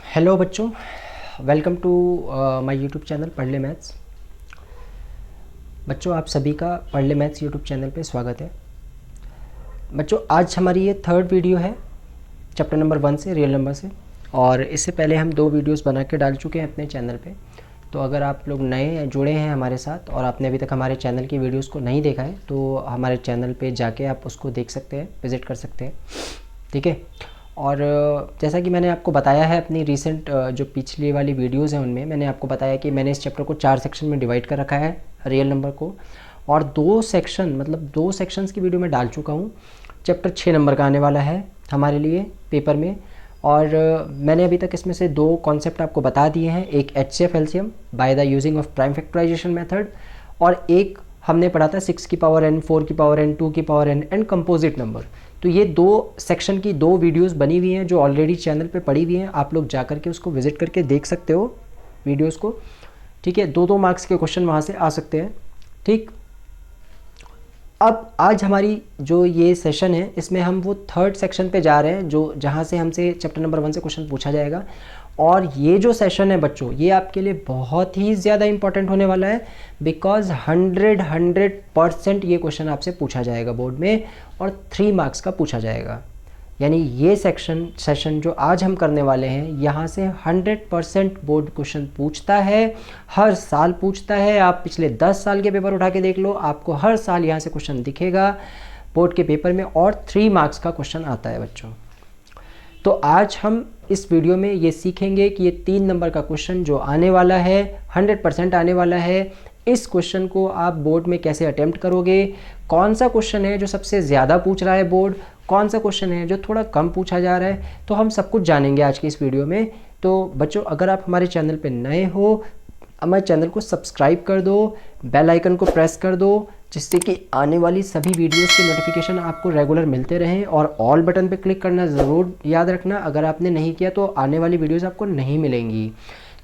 Hello बच्चों, welcome to my YouTube channel पढ़ ले मैथ्स। बच्चों, आप सभी का पढ़ ले मैथ्स यूट्यूब चैनल पे स्वागत है। बच्चों, आज हमारी ये थर्ड वीडियो है चैप्टर नंबर 1 से, रियल नंबर से। और इससे पहले हम 2 वीडियोस बना के डाल चुके हैं अपने चैनल पे। तो अगर आप लोग नए जुड़े हैं हमारे साथ और आपने अभी तक हमारे चैनल की वीडियोस को नहीं देखा है तो हमारे चैनल पे जाके आप उसको देख सकते हैं, विज़िट कर सकते हैं, ठीक है। और जैसा कि मैंने आपको बताया है अपनी रीसेंट जो पिछली वाली वीडियोस हैं उनमें मैंने आपको बताया कि मैंने इस चैप्टर को 4 सेक्शन में डिवाइड कर रखा है, रियल नंबर को। और 2 सेक्शन मतलब 2 सेक्शंस की वीडियो मैं डाल चुका हूँ। चैप्टर 6 नंबर का आने वाला है हमारे लिए पेपर में। और मैंने अभी तक इसमें से 2 कॉन्सेप्ट आपको बता दिए हैं, एक HCF LCM by the using of prime factorisation method, और एक हमने पढ़ा था 6 की पावर n, 4 की पावर n, 2 की power n and composite number. तो ये 2 सेक्शन की 2 वीडियोस बनी हुई हैं जो ऑलरेडी चैनल पे पड़ी हुई हैं। आप लोग जा करके उसको विजिट करके देख सकते हो वीडियोस को, ठीक है। 2-2 मार्क्स के क्वेश्चन वहाँ से आ सकते हैं, ठीक। अब आज हमारी जो ये सेशन है इसमें हम वो थर्ड सेक्शन पे जा रहे हैं जो जहाँ से हमसे चैप्टर नंबर 1 से क्वेश्चन पूछा जाएगा। और ये जो सेशन है बच्चों, ये आपके लिए बहुत ही ज़्यादा इंपॉर्टेंट होने वाला है, बिकॉज 100% ये क्वेश्चन आपसे पूछा जाएगा बोर्ड में और 3 मार्क्स का पूछा जाएगा। यानी ये सेशन जो आज हम करने वाले हैं यहाँ से 100% बोर्ड क्वेश्चन पूछता है, हर साल पूछता है। आप पिछले 10 साल के पेपर उठा के देख लो, आपको हर साल यहाँ से क्वेश्चन दिखेगा बोर्ड के पेपर में और 3 मार्क्स का क्वेश्चन आता है बच्चों। तो आज हम इस वीडियो में ये सीखेंगे कि ये 3 नंबर का क्वेश्चन जो आने वाला है, 100% आने वाला है, इस क्वेश्चन को आप बोर्ड में कैसे अटेम्प्ट करोगे, कौन सा क्वेश्चन है जो सबसे ज़्यादा पूछ रहा है बोर्ड, कौन सा क्वेश्चन है जो थोड़ा कम पूछा जा रहा है। तो हम सब कुछ जानेंगे आज की इस वीडियो में। तो बच्चों, अगर आप हमारे चैनल पे नए हो, हमारे चैनल को सब्सक्राइब कर दो, बेल आइकन को प्रेस कर दो, जिससे कि आने वाली सभी वीडियोस के नोटिफिकेशन आपको रेगुलर मिलते रहें। और ऑल बटन पे क्लिक करना ज़रूर याद रखना, अगर आपने नहीं किया तो आने वाली वीडियोस आपको नहीं मिलेंगी।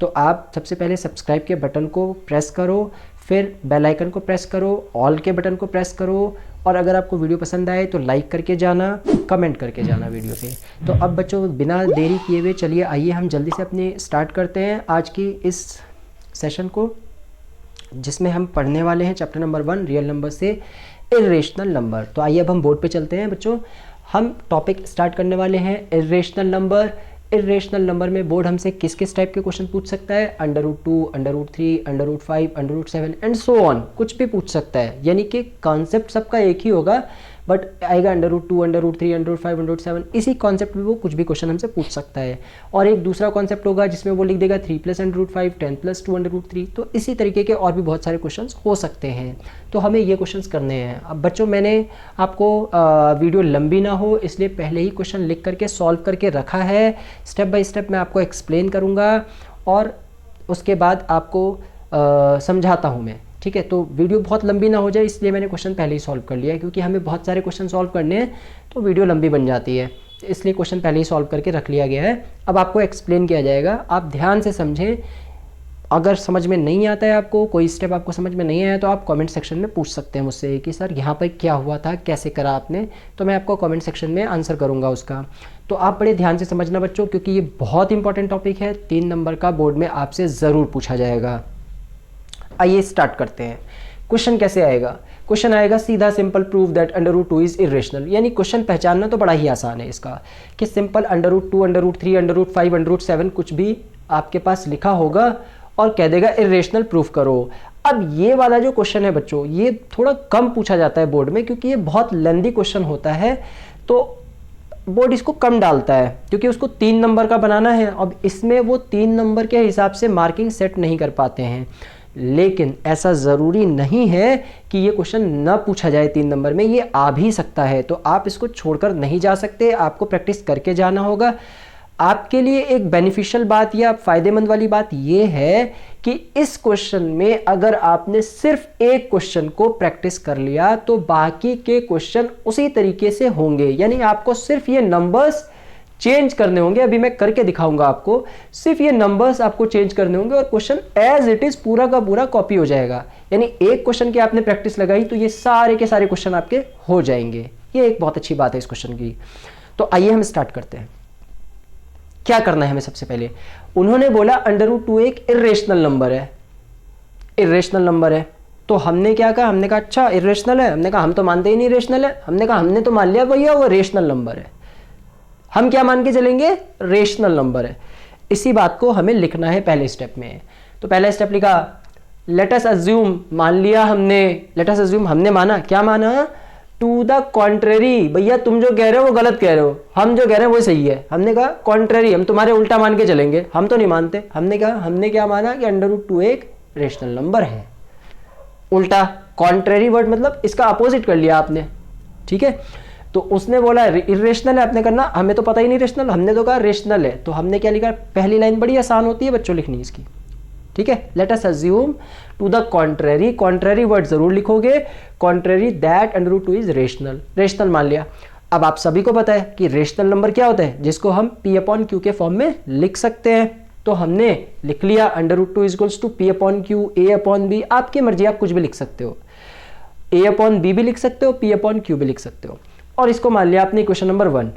तो आप सबसे पहले सब्सक्राइब के बटन को प्रेस करो, फिर बेल आइकन को प्रेस करो, ऑल के बटन को प्रेस करो, और अगर आपको वीडियो पसंद आए तो लाइक करके जाना, कमेंट करके जाना वीडियो पे। तो अब बच्चों, बिना देरी किए हुए चलिए आइए हम जल्दी से अपने स्टार्ट करते हैं आज की इस सेशन को, जिसमें हम पढ़ने वाले हैं चैप्टर नंबर 1 रियल नंबर से इर्रेशनल नंबर। तो आइए अब हम बोर्ड पे चलते हैं बच्चों। हम टॉपिक स्टार्ट करने वाले हैं इर्रेशनल नंबर। इर्रेशनल नंबर में बोर्ड हमसे किस किस टाइप के क्वेश्चन पूछ सकता है, √2, √3, √5, √7 एंड सो ऑन, कुछ भी पूछ सकता है। यानी कि कॉन्सेप्ट सबका एक ही होगा, बट आएगा √2, √3, √5, √7, इसी कॉन्सेप्ट में वो कुछ भी क्वेश्चन हमसे पूछ सकता है। और एक दूसरा कॉन्सेप्ट होगा जिसमें वो लिख देगा 3 + √5, 10 + 2 √3। तो इसी तरीके के और भी बहुत सारे क्वेश्चन हो सकते हैं। तो हमें ये क्वेश्चन करने हैं। अब बच्चों, मैंने आपको वीडियो लंबी ना हो इसलिए पहले ही क्वेश्चन लिख करके सॉल्व करके रखा है। स्टेप बाय स्टेप मैं आपको एक्सप्लेन करूँगा और उसके बाद आपको समझाता हूँ मैं, ठीक है। तो वीडियो बहुत लंबी ना हो जाए इसलिए मैंने क्वेश्चन पहले ही सॉल्व कर लिया है, क्योंकि हमें बहुत सारे क्वेश्चन सॉल्व करने हैं तो वीडियो लंबी बन जाती है, इसलिए क्वेश्चन पहले ही सॉल्व करके रख लिया गया है। अब आपको एक्सप्लेन किया जाएगा, आप ध्यान से समझें। अगर समझ में नहीं आता है, आपको कोई स्टेप आपको समझ में नहीं आया तो आप कमेंट सेक्शन में पूछ सकते हैं मुझसे कि सर यहाँ पर क्या हुआ था, कैसे करा आपने, तो मैं आपको कमेंट सेक्शन में आंसर करूँगा उसका। तो आप बड़े ध्यान से समझना बच्चों, क्योंकि ये बहुत इंपॉर्टेंट टॉपिक है, 3 नंबर का बोर्ड में आपसे ज़रूर पूछा जाएगा। आइए स्टार्ट करते हैं। क्वेश्चन कैसे आएगा? क्वेश्चन आएगा सीधा, simple prove that √2 is irrational. यानी क्वेश्चन पहचानना तो बड़ा ही आसान है इसका, कि सिंपल √2, √3, √5, √7 कुछ भी आपके पास लिखा होगा और कह देगा इरेशनल प्रूफ करो। अब ये वाला जो क्वेश्चन है बच्चों, ये थोड़ा कम पूछा जाता है बोर्ड में, क्योंकि ये बहुत लेंदी क्वेश्चन होता है, तो बोर्ड इसको कम डालता है, क्योंकि उसको 3 नंबर का बनाना है। अब इसमें वो 3 नंबर के हिसाब से मार्किंग सेट नहीं कर पाते हैं, लेकिन ऐसा ज़रूरी नहीं है कि ये क्वेश्चन ना पूछा जाए 3 नंबर में, ये आ भी सकता है। तो आप इसको छोड़कर नहीं जा सकते, आपको प्रैक्टिस करके जाना होगा। आपके लिए एक बेनिफिशियल बात या फ़ायदेमंद वाली बात ये है कि इस क्वेश्चन में अगर आपने सिर्फ एक क्वेश्चन को प्रैक्टिस कर लिया तो बाकी के क्वेश्चन उसी तरीके से होंगे। यानी आपको सिर्फ ये नंबर्स चेंज करने होंगे, अभी मैं करके दिखाऊंगा आपको। सिर्फ ये नंबर्स आपको चेंज करने होंगे और क्वेश्चन एज इट इज पूरा का पूरा कॉपी हो जाएगा। यानी एक क्वेश्चन की आपने प्रैक्टिस लगाई तो ये सारे के सारे क्वेश्चन आपके हो जाएंगे। ये एक बहुत अच्छी बात है इस क्वेश्चन की। तो आइए हम स्टार्ट करते हैं। क्या करना है हमें सबसे पहले? उन्होंने बोला √2 एक इर्रेशनल नंबर है, इर्रेशनल नंबर है। तो हमने क्या कहा? हमने कहा अच्छा इर्रेशनल है। हमने कहा हम तो मानते ही नहीं रेशनल है। हमने कहा हमने तो मान लिया भैया वो रेशनल नंबर है। हम क्या मान के चलेंगे? रेशनल नंबर है। इसी बात को हमें लिखना है पहले स्टेप में। तो पहला स्टेप लिखा, लेट अस अज्यूम, मान लिया हमने, लेट अस अज्यूम हमने माना, क्या माना? टू द कॉन्ट्रेरी, भैया तुम जो कह रहे हो वो गलत कह रहे हो, हम जो कह रहे हैं वो सही है। हमने कहा कॉन्ट्रेरी, हम तुम्हारे उल्टा मान के चलेंगे, हम तो नहीं मानते। हमने कहा, हमने क्या माना कि √2 एक रेशनल नंबर है। उल्टा कॉन्ट्रेरी वर्ड मतलब इसका अपोजिट कर लिया आपने, ठीक है। तो उसने बोला इरेशनल है, आपने करना, हमें तो पता ही नहीं रेशनल, हमने तो कहा रेशनल है। तो हमने क्या लिखा? पहली लाइन बड़ी आसान होती है बच्चों लिखनी इसकी, ठीक है। Let us assume to the contrary, contrary word जरूर लिखोगे, contrary that √2 is rational, rational मान लिया। अब आप सभी को पता है कि रेशनल नंबर क्या होता है, जिसको हम P/Q के फॉर्म में लिख सकते हैं। तो हमने लिख लिया √2 = P/Q, A/B, आपकी मर्जी, आप कुछ भी लिख सकते हो, A/B भी लिख सकते हो, P/Q भी लिख सकते हो। और इसको मान लिया आपने इक्वेशन नंबर 1।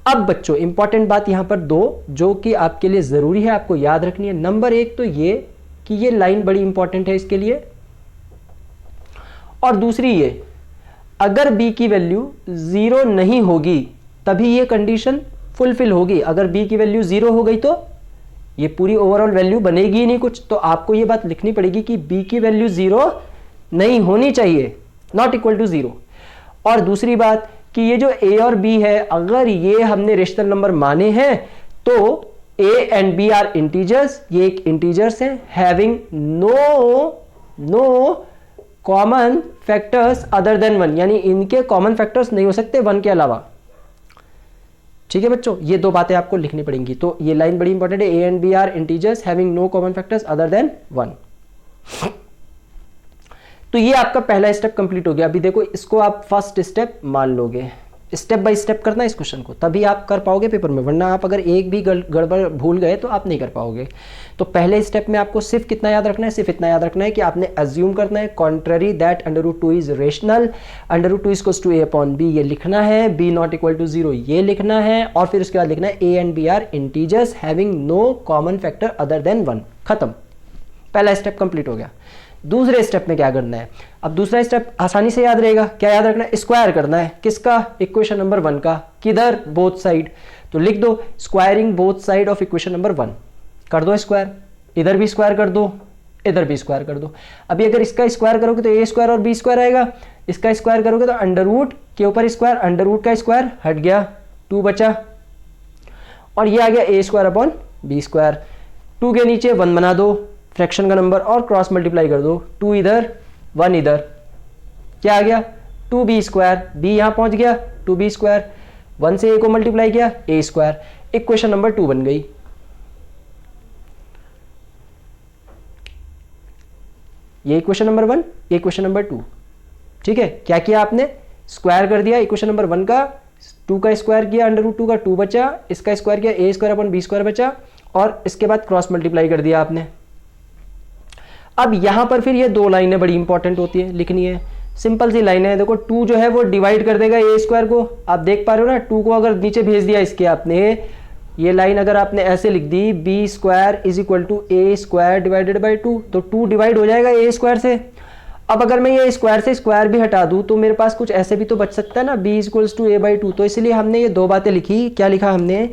अब बच्चों इंपॉर्टेंट बात यहां पर दो जो कि आपके लिए जरूरी है, आपको याद रखनी है। नंबर एक तो ये कि ये लाइन बड़ी इंपॉर्टेंट है इसके लिए, और दूसरी ये, अगर b की वैल्यू 0 नहीं होगी तभी ये कंडीशन फुलफिल होगी। अगर b की वैल्यू 0 हो गई तो ये पूरी ओवरऑल वैल्यू बनेगी ही नहीं कुछ। तो आपको ये बात लिखनी पड़ेगी कि b की वैल्यू 0 नहीं होनी चाहिए, नॉट इक्वल टू 0। और दूसरी बात कि ये जो a और b है, अगर ये हमने रेशनल नंबर माने हैं तो a and b are integers, ये एक इंटीजर्स हैं, having no common factors other than 1, यानी इनके कॉमन फैक्टर्स नहीं हो सकते 1 के अलावा, ठीक है बच्चों। ये दो बातें आपको लिखनी पड़ेंगी। तो ये लाइन बड़ी इंपॉर्टेंट है, a and b are integers having no common factors other than 1। तो ये आपका पहला स्टेप कंप्लीट हो गया। अभी देखो इसको आप फर्स्ट स्टेप मान लोगे, स्टेप बाय स्टेप करना इस क्वेश्चन को, तभी आप कर पाओगे पेपर में, वरना आप अगर एक भी गड़बड़ भूल गए तो आप नहीं कर पाओगे। तो पहले स्टेप में आपको सिर्फ कितना याद रखना है? सिर्फ इतना याद रखना है कि आपने अज्यूम करना है contrary that √2 is rational, √2 = A/B ये लिखना है, b नॉट इक्वल टू 0 ये लिखना है, और फिर उसके बाद लिखना है a and b are integers having no common factor other than 1। खत्म, पहला स्टेप कंप्लीट हो गया। दूसरे स्टेप में क्या करना है? अब दूसरा स्टेप आसानी से याद रहेगा, क्या याद रखना है? स्क्वायर करना है, किसका? इक्वेशन नंबर 1 का। किधर? Both side. तो लिख दो squaring both side of equation number 1, कर दो स्क्वायर, इधर भी स्क्वायर कर दो, इधर भी स्क्वायर कर दो। अभी अगर इसका स्क्वायर करोगे तो a² और b² आएगा, इसका स्क्वायर करोगे तो अंडर के ऊपर स्क्वायर, अंडर का स्क्वायर हट गया, 2 बचा, और ये आ गया a² / b²। 2 के नीचे 1 बना दो, फ्रैक्शन का नंबर, और क्रॉस मल्टीप्लाई कर दो, 2 इधर 1 इधर, क्या आ गया? 2b², b यहां पहुंच गया, 2b², 1 से a को मल्टीप्लाई किया, a², इक्वेशन नंबर 2 बन गई। ये इक्वेशन नंबर 1, ये इक्वेशन नंबर 2, ठीक है। क्या किया आपने? स्क्वायर कर दिया इक्वेशन नंबर 1 का, 2 का स्क्वायर किया, √2 का 2 बचा, इसका स्क्वायर किया, a² / b² बचा, और इसके बाद क्रॉस मल्टीप्लाई कर दिया आपने। अब यहां पर फिर ये दो लाइनें बड़ी इंपॉर्टेंट होती है, लिखनी है, सिंपल सी लाइनें हैं। देखो 2 जो है वो डिवाइड कर देगा a² को, आप देख पा रहे हो ना, 2 को अगर नीचे भेज दिया इसके आपने, ये लाइन अगर आपने ऐसे लिख दी b² = a² डिवाइडेड बाई 2, तो 2 डिवाइड हो जाएगा a² से। अब अगर मैं ये स्क्वायर से स्क्वायर भी हटा दूं तो मेरे पास कुछ ऐसे भी तो बच सकता है ना, b = a/2। तो इसलिए हमने ये दो बातें लिखी। क्या लिखा हमने?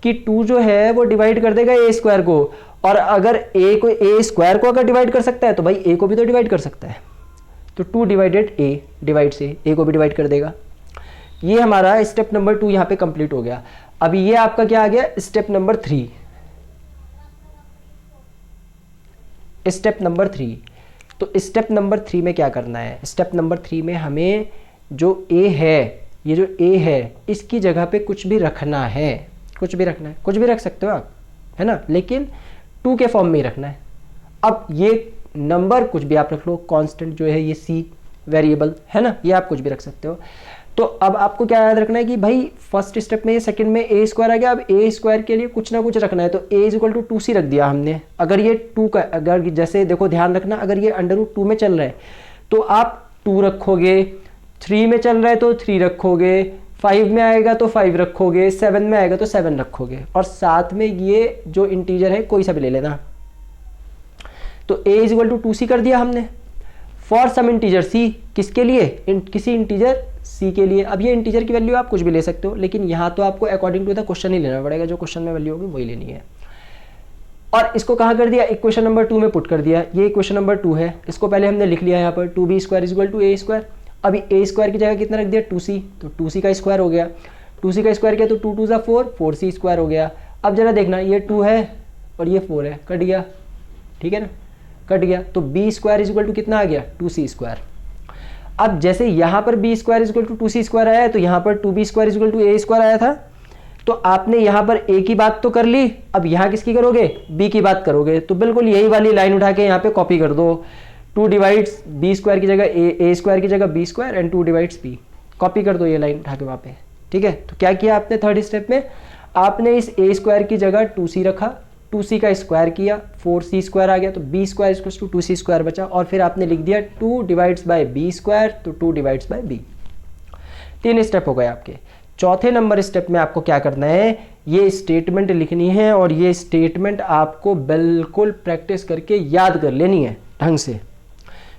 कि 2 जो है वो डिवाइड कर देगा a² को, और अगर a² को अगर डिवाइड कर सकता है तो भाई a को भी तो डिवाइड कर सकता है। तो 2 डिवाइडेड a, डिवाइड से a को भी डिवाइड कर देगा। ये हमारा स्टेप नंबर 2 यहाँ पे कंप्लीट हो गया। अब ये आपका क्या आ गया? Step number 3। स्टेप नंबर 3, तो स्टेप नंबर 3 में क्या करना है? स्टेप नंबर 3 में हमें जो a है, ये जो a है, इसकी जगह पे कुछ भी रखना है, कुछ भी रखना है, कुछ भी रख सकते हो आप, है ना, लेकिन 2 के फॉर्म में ही रखना है। अब ये नंबर कुछ भी आप रख लो, कांस्टेंट जो है ये c वेरिएबल है ना, ये आप कुछ भी रख सकते हो। तो अब आपको क्या याद रखना है कि भाई फर्स्ट स्टेप में, सेकंड में a² आ गया, अब a² के लिए कुछ ना कुछ रखना है। तो a = 2c रख दिया हमने। अगर ये 2 का, अगर जैसे देखो ध्यान रखना, अगर ये √2 में चल रहा है तो आप 2 रखोगे, 3 में चल रहा है तो 3 रखोगे, 5 में आएगा तो 5 रखोगे, 7 में आएगा तो 7 रखोगे, और साथ में ये जो इंटीजर है कोई सा भी ले लेना। तो a is equal to 2c कर दिया हमने फॉर सम इंटीजर c, किसके लिए, किसी इंटीजर c के लिए। अब ये इंटीजर की वैल्यू आप कुछ भी ले सकते हो, लेकिन यहाँ तो आपको अकॉर्डिंग टू द क्वेश्चन ही लेना पड़ेगा, जो क्वेश्चन में वैल्यू होगी वही लेनी है। और इसको कहाँ कर दिया, इक्वेशन नंबर 2 में पुट कर दिया। ये इक्वेशन नंबर 2 है, इसको पहले हमने लिख लिया यहाँ पर 2b square is equal to a square. अभी a स्क्वायर की जगह कितना रख दिया 2c, तो 2c का स्क्वायर हो गया। 2c का स्क्वायर किया तो 2 2 ज़ा 4, 4c स्क्वायर हो गया। अब जरा देखना, ये 2 है और ये 4 है, कट गया, ठीक है ना, कट गया। तो b square is equal to कितना आ गया 2c स्क्वायर। अब जैसे यहाँ पर b square is equal to 2c square आया है, तो यहाँ पर 2b square is equal to a square आया था। तो आपने यहाँ पर a की बात तो कर ली, अब यहाँ किसकी करोगे, b की बात करोगे। तो बिल्कुल यही वाली लाइन उठा के यहाँ पे कॉपी कर दो। 2 डिवाइड्स b स्क्वायर की जगह a स्क्वायर की जगह b square and 2 divides b, copy कर दो ये लाइन उठा के वहाँ पे, ठीक है। तो क्या किया आपने थर्ड स्टेप में, आपने इस a स्क्वायर की जगह 2c रखा, 2c का स्क्वायर किया, 4c स्क्वायर आ गया, तो b square equals to 2c square बचा, और फिर आपने लिख दिया 2 डिवाइड्स बाय b स्क्वायर, तो 2 डिवाइड्स बाय b। 3 स्टेप हो गए आपके। चौथे नंबर स्टेप में आपको क्या करना है, ये स्टेटमेंट लिखनी है, और ये स्टेटमेंट आपको बिल्कुल प्रैक्टिस करके याद कर लेनी है ढंग से,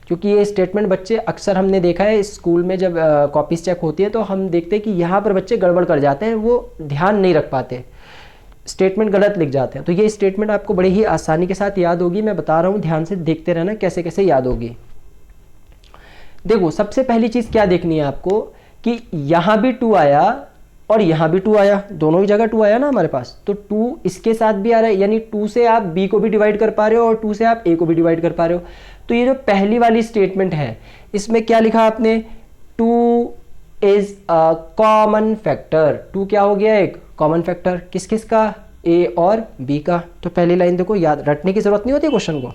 क्योंकि ये स्टेटमेंट बच्चे अक्सर हमने देखा है स्कूल में जब कॉपीज चेक होती है तो हम देखते हैं कि यहाँ पर बच्चे गड़बड़ कर जाते हैं, वो ध्यान नहीं रख पाते, स्टेटमेंट गलत लिख जाते हैं। तो ये स्टेटमेंट आपको बड़े ही आसानी के साथ याद होगी, मैं बता रहा हूँ, ध्यान से देखते रहना कैसे कैसे याद होगी। देखो सबसे पहली चीज़ क्या देखनी है आपको कि यहाँ भी 2 आया और यहाँ भी 2 आया, दोनों ही जगह 2 आया ना हमारे पास, तो 2 इसके साथ भी आ रहा है, यानी 2 से आप b को भी डिवाइड कर पा रहे हो और 2 से आप a को भी डिवाइड कर पा रहे हो। तो ये जो पहली वाली स्टेटमेंट है इसमें क्या लिखा आपने, 2 इज अ कॉमन फैक्टर। 2 क्या हो गया, एक कॉमन फैक्टर, किस किस का, a और b का। तो पहली लाइन देखो, याद रटने की जरूरत नहीं होती, क्वेश्चन को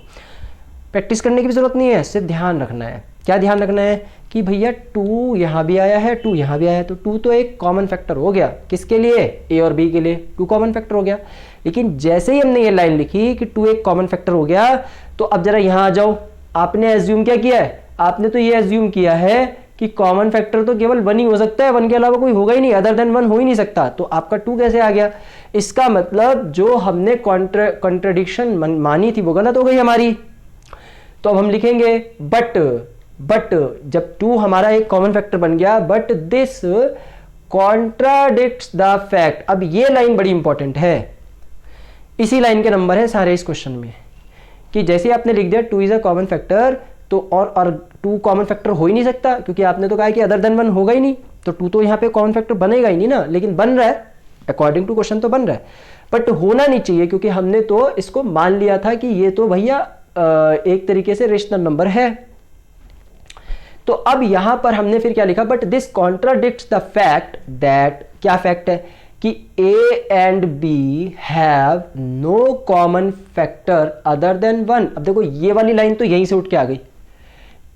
प्रैक्टिस करने की भी जरूरत नहीं है, सिर्फ ध्यान रखना है। क्या ध्यान रखना है कि भैया 2 यहाँ भी आया है, 2 यहाँ भी आया है, तो 2 तो एक कॉमन फैक्टर हो गया, किसके लिए, a और b के लिए, 2 कॉमन फैक्टर हो गया। लेकिन जैसे ही हमने ये लाइन लिखी कि 2 एक कॉमन फैक्टर हो गया, तो अब जरा यहाँ आ जाओ, आपने एज्यूम क्या किया है, आपने तो ये एज्यूम किया है कि कॉमन फैक्टर तो केवल 1 ही हो सकता है, 1 के अलावा कोई होगा ही नहीं, अदर देन 1 हो ही नहीं सकता। तो आपका 2 कैसे आ गया, इसका मतलब जो हमने कॉन्ट्रडिक्शन मानी थी वो गलत हो गई हमारी। तो अब हम लिखेंगे बट जब 2 हमारा एक कॉमन फैक्टर बन गया, but this contradicts the fact. अब ये लाइन बड़ी इंपॉर्टेंट है, इसी लाइन के नंबर है सारे इस क्वेश्चन में, कि जैसे आपने लिख दिया 2 इज अ कॉमन फैक्टर, तो और 2 कॉमन फैक्टर हो ही नहीं सकता, क्योंकि आपने तो कहा कि अदर देन 1 होगा ही नहीं, तो 2 तो यहाँ पे कॉमन फैक्टर बनेगा ही नहीं ना, लेकिन बन रहा है अकॉर्डिंग टू क्वेश्चन तो बन रहा है, बट होना नहीं चाहिए, क्योंकि हमने तो इसको मान लिया था कि ये तो भैया एक तरीके से रेशनल नंबर है। तो अब यहां पर हमने फिर क्या लिखा, but this contradicts the fact that, क्या फैक्ट है कि a and b have no common factor other than 1। अब देखो ये वाली लाइन तो यहीं से उठ के आ गई,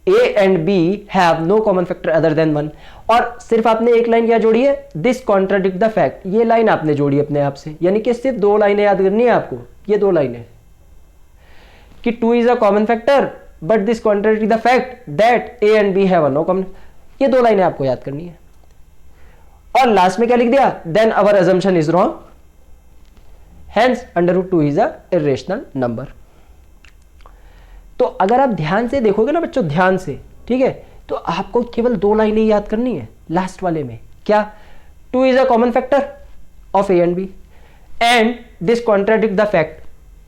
a and b have no common factor other than 1, और सिर्फ आपने एक लाइन क्या जोड़ी है, दिस कॉन्ट्राडिक्ट द फैक्ट, ये लाइन आपने जोड़ी अपने आप से, यानी कि सिर्फ 2 लाइनें याद करनी है आपको, ये 2 लाइनें कि 2 is a common factor but this contradict the fact that a and b have no common, ये 2 लाइनें आपको याद करनी है। और लास्ट में क्या लिख दिया, then our assumption is wrong, hence √2 is a irrational number. तो अगर आप ध्यान से देखोगे ना बच्चों, ध्यान से, ठीक है, तो आपको केवल 2 लाइनें याद करनी है लास्ट वाले में, क्या, 2 is a common factor of a and b and this contradict the fact,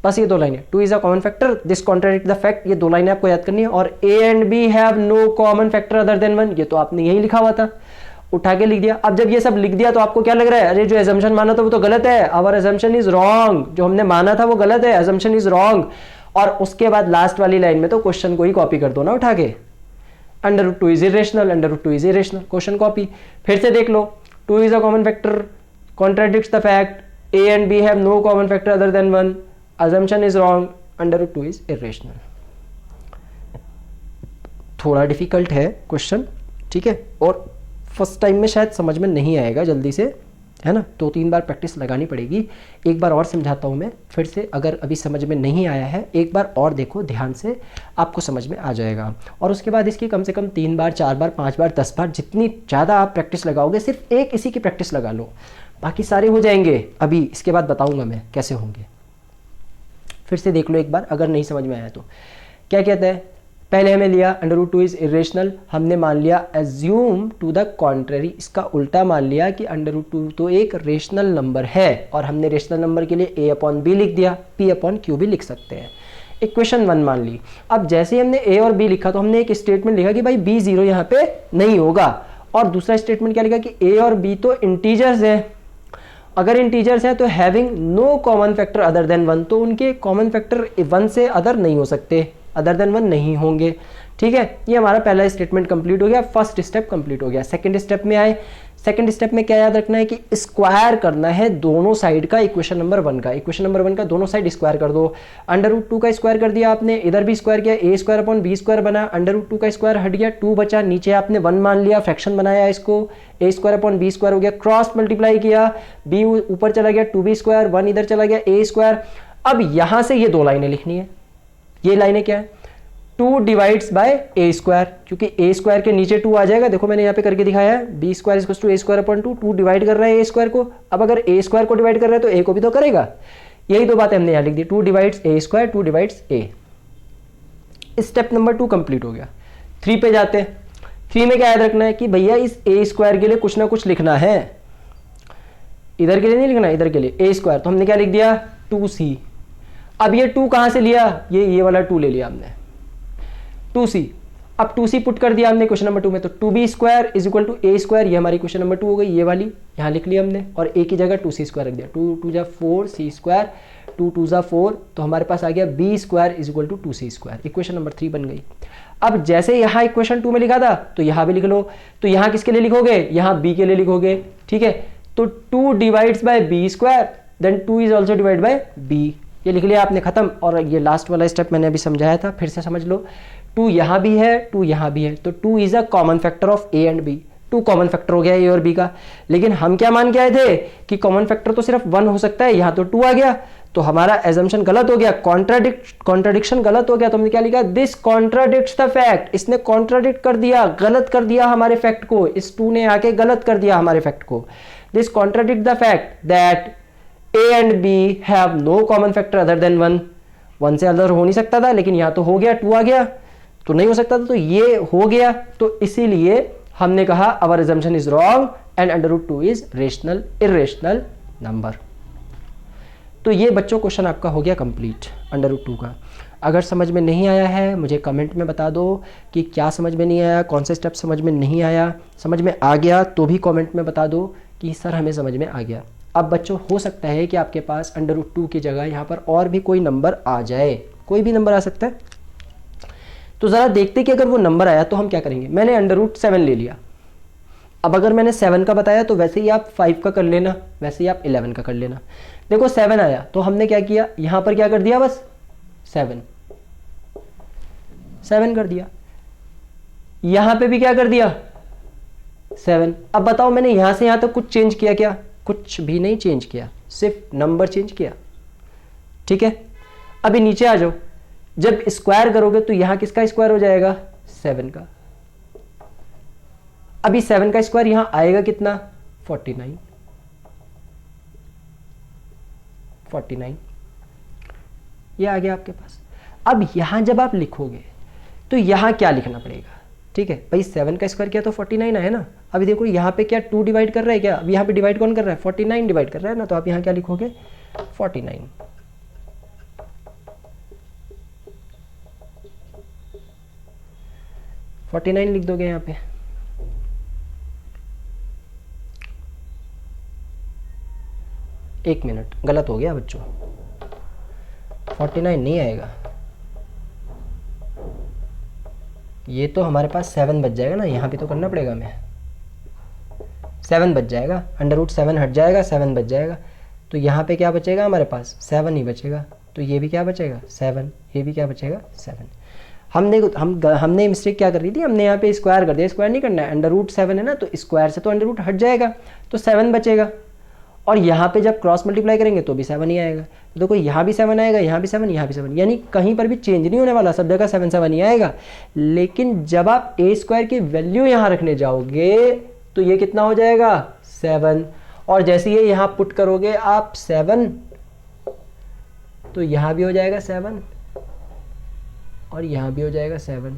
बस ये 2 लाइनें, 2 is a common factor, this contradict the fact, ये 2 लाइनें आपको याद करनी है। और a and b have no common factor other than 1, ये तो आपने यही लिखा हुआ था, उठा के लिख दिया। अब जब ये सब लिख दिया तो आपको क्या लग रहा है, अरे जो एजम्पशन माना था वो तो गलत है, आवर अजम्पशन इज रॉन्ग, जो हमने माना था वो गलत है, अजम्पशन इज रॉन्ग। और उसके बाद लास्ट वाली लाइन में तो क्वेश्चन को ही कॉपी कर दो ना उठा के, √2 is irrational, √2 is irrational, question copy. फिर से देख लो, 2 is a common factor, contradicts the fact, a and b have no common factor other than 1, assumption is wrong, √2 is irrational। थोड़ा डिफिकल्ट है क्वेश्चन, ठीक है, और फर्स्ट टाइम में शायद समझ में नहीं आएगा जल्दी से, है ना। 2-3 बार प्रैक्टिस लगानी पड़ेगी। एक बार और समझाता हूँ मैं फिर से, अगर अभी समझ में नहीं आया है एक बार और देखो ध्यान से, आपको समझ में आ जाएगा। और उसके बाद इसकी कम से कम 3 बार 4 बार 5 बार 10 बार जितनी ज़्यादा आप प्रैक्टिस लगाओगे, सिर्फ एक इसी की प्रैक्टिस लगा लो, बाकी सारे हो जाएंगे। अभी इसके बाद बताऊँगा मैं कैसे होंगे। फिर से देख लो एक बार अगर नहीं समझ में आया तो। क्या कहता है, पहले हमें लिया √2 इज़ इरेशनल, हमने मान लिया एज्यूम टू द कॉन्ट्ररी, इसका उल्टा मान लिया कि √2 तो एक रेशनल नंबर है, और हमने रेशनल नंबर के लिए a/b लिख दिया, p/q भी लिख सकते हैं। इक्वेशन 1 मान ली। अब जैसे ही हमने a और b लिखा तो हमने एक स्टेटमेंट लिखा कि भाई b 0 यहाँ पे नहीं होगा, और दूसरा स्टेटमेंट क्या लिखा कि a और b तो इंटीजर्स हैं, अगर इंटीजर्स हैं तो having no common factor other than 1, तो उनके कॉमन फैक्टर 1 से अदर नहीं हो सकते, अदर देन 1 नहीं होंगे। ठीक है, ये हमारा पहला स्टेटमेंट कंप्लीट हो गया, फर्स्ट स्टेप कंप्लीट हो गया। सेकंड स्टेप में आए, सेकंड स्टेप में क्या याद रखना है कि स्क्वायर करना है दोनों साइड का इक्वेशन नंबर 1 का। इक्वेशन नंबर 1 का दोनों साइड स्क्वायर कर दो। √2 का स्क्वायर कर दिया आपने, इधर भी स्क्वायर किया, a² बना, √2 का स्क्वायर हट गया, 2 बचा, नीचे आपने 1 मान लिया, फ्रैक्शन बनाया इसको, a² हो गया, क्रॉस मल्टीप्लाई किया, b ऊपर चला गया, 2b², 1 इधर चला गया, a²। अब यहां से ये 2 लाइनें लिखनी है। ये लाइनें क्या है, 2 डिवाइड्स बाय a², क्योंकि a² के नीचे 2 आ जाएगा, देखो मैंने यहाँ पे करके दिखाया है, b² = a²/2, 2 डिवाइड कर रहा है a² को। अब अगर a² को डिवाइड कर रहा है तो a को भी तो करेगा, यही दो बातें हमने यहाँ लिख दी, 2 divides a², 2 divides a। Step number 2 complete हो गया। 3 पे जाते हैं। 3 में क्या याद रखना है कि भैया इस a² के लिए कुछ ना कुछ लिखना है, इधर के लिए नहीं लिखना, इधर के लिए a², तो हमने क्या लिख दिया 2c। अब ये 2 कहां से लिया, ये वाला 2 ले लिया हमने, 2c। अब 2c पुट कर दिया हमने क्वेश्चन नंबर 2 में, तो 2b² = a², ये हमारी क्वेश्चन नंबर 2 हो गई, ये वाली यहाँ लिख लिया हमने, और a की जगह 2c² रख दिया, 2 2 जा 4 c², 2 2 जा 4, तो हमारे पास आ गया b² = 2c²। इक्वेशन नंबर 3 बन गई। अब जैसे यहाँ इक्वेशन 2 में लिखा था तो यहाँ भी लिख लो, तो यहाँ किसके लिए लिखोगे, यहाँ b के लिए लिखोगे। ठीक है, तो 2 divides by b², then 2 is also divide by b, ये लिख लिया आपने, खत्म। और ये लास्ट वाला स्टेप मैंने अभी समझाया था, फिर से समझ लो। 2 यहाँ भी है, 2 यहाँ भी है, तो 2 is a common factor of a and b, 2 common factor हो गया a और b का। लेकिन हम क्या मान के आए थे कि कॉमन फैक्टर तो सिर्फ 1 हो सकता है, यहाँ तो 2 आ गया, तो हमारा एजम्पशन गलत हो गया, कॉन्ट्राडिक्शन गलत हो गया। तो हमने क्या लिखा, दिस कॉन्ट्राडिक्ट्स द फैक्ट, इसने कॉन्ट्राडिक्ट कर दिया, गलत कर दिया हमारे फैक्ट को, इस 2 ने आके गलत कर दिया हमारे फैक्ट को। This contradict the fact that a and b have no common factor other than 1, 1 से अदर हो नहीं सकता था, लेकिन यहाँ तो हो गया, 2 आ गया, तो नहीं हो सकता था, तो ये हो गया, तो इसीलिए हमने कहा our assumption is wrong and √2 is irrational number। तो ये बच्चों क्वेश्चन आपका हो गया कंप्लीट √2 का। अगर समझ में नहीं आया है मुझे कमेंट में बता दो कि क्या समझ में नहीं आया, कौन सा स्टेप समझ में नहीं आया। समझ में आ गया तो भी कमेंट में बता दो कि सर हमें समझ में आ गया। अब बच्चों हो सकता है कि आपके पास √2 की जगह यहाँ पर और भी कोई नंबर आ जाए, कोई भी नंबर आ सकता है, तो ज़रा देखते कि अगर वो नंबर आया तो हम क्या करेंगे। मैंने √7 ले लिया, अब अगर मैंने 7 का बताया तो वैसे ही आप 5 का कर लेना, वैसे ही आप 11 का कर लेना। देखो 7 आया तो हमने क्या किया, यहाँ पर क्या कर दिया, बस 7 कर दिया, यहाँ पे भी क्या कर दिया 7। अब बताओ मैंने यहाँ से यहाँ तक कुछ चेंज किया क्या, कुछ भी नहीं चेंज किया, सिर्फ नंबर चेंज किया। ठीक है, अभी नीचे आ जाओ, जब स्क्वायर करोगे तो यहां किसका स्क्वायर हो जाएगा, 7 का। अभी 7 का स्क्वायर यहां आएगा कितना, 49 ये आ गया आपके पास। अब यहां जब आप लिखोगे तो यहां क्या लिखना पड़ेगा, ठीक है भाई 7 का स्क्वायर किया तो 49 है ना। अभी देखो यहाँ पे क्या 2 डिवाइड कर रहा है क्या, अब यहाँ पे डिवाइड कौन कर रहा है, 49 डिवाइड कर रहा है ना, तो आप यहाँ क्या लिखोगे 49। लिख दोगे यहाँ पे। एक मिनट, गलत हो गया बच्चों, 49 नहीं आएगा, ये तो हमारे पास 7 बच जाएगा ना, यहाँ भी तो करना पड़ेगा हमें, 7 बच जाएगा, √7 हट जाएगा, 7 बच जाएगा, तो यहाँ पे क्या बचेगा हमारे पास 7 ही बचेगा, तो ये भी क्या बचेगा 7, ये भी क्या बचेगा 7। हमने मिस्टेक क्या कर रही थी, हमने यहाँ पे स्क्वायर कर दिया, स्क्वायर नहीं करना है, √7 है ना, तो स्क्वायर से तो √ हट जाएगा, तो 7 बचेगा। और यहाँ पे जब क्रॉस मल्टीप्लाई करेंगे तो भी 7 ही आएगा। तो देखो यहाँ भी 7 आएगा, यहाँ भी 7, यहाँ भी 7, यानी कहीं पर भी चेंज नहीं होने वाला, सब जगह 7 7 ही आएगा। लेकिन जब आप ए स्क्वायर की वैल्यू यहाँ रखने जाओगे तो ये कितना हो जाएगा 7, और जैसे ये यहाँ पुट करोगे आप 7 तो यहाँ भी हो जाएगा 7 और यहाँ भी हो जाएगा 7,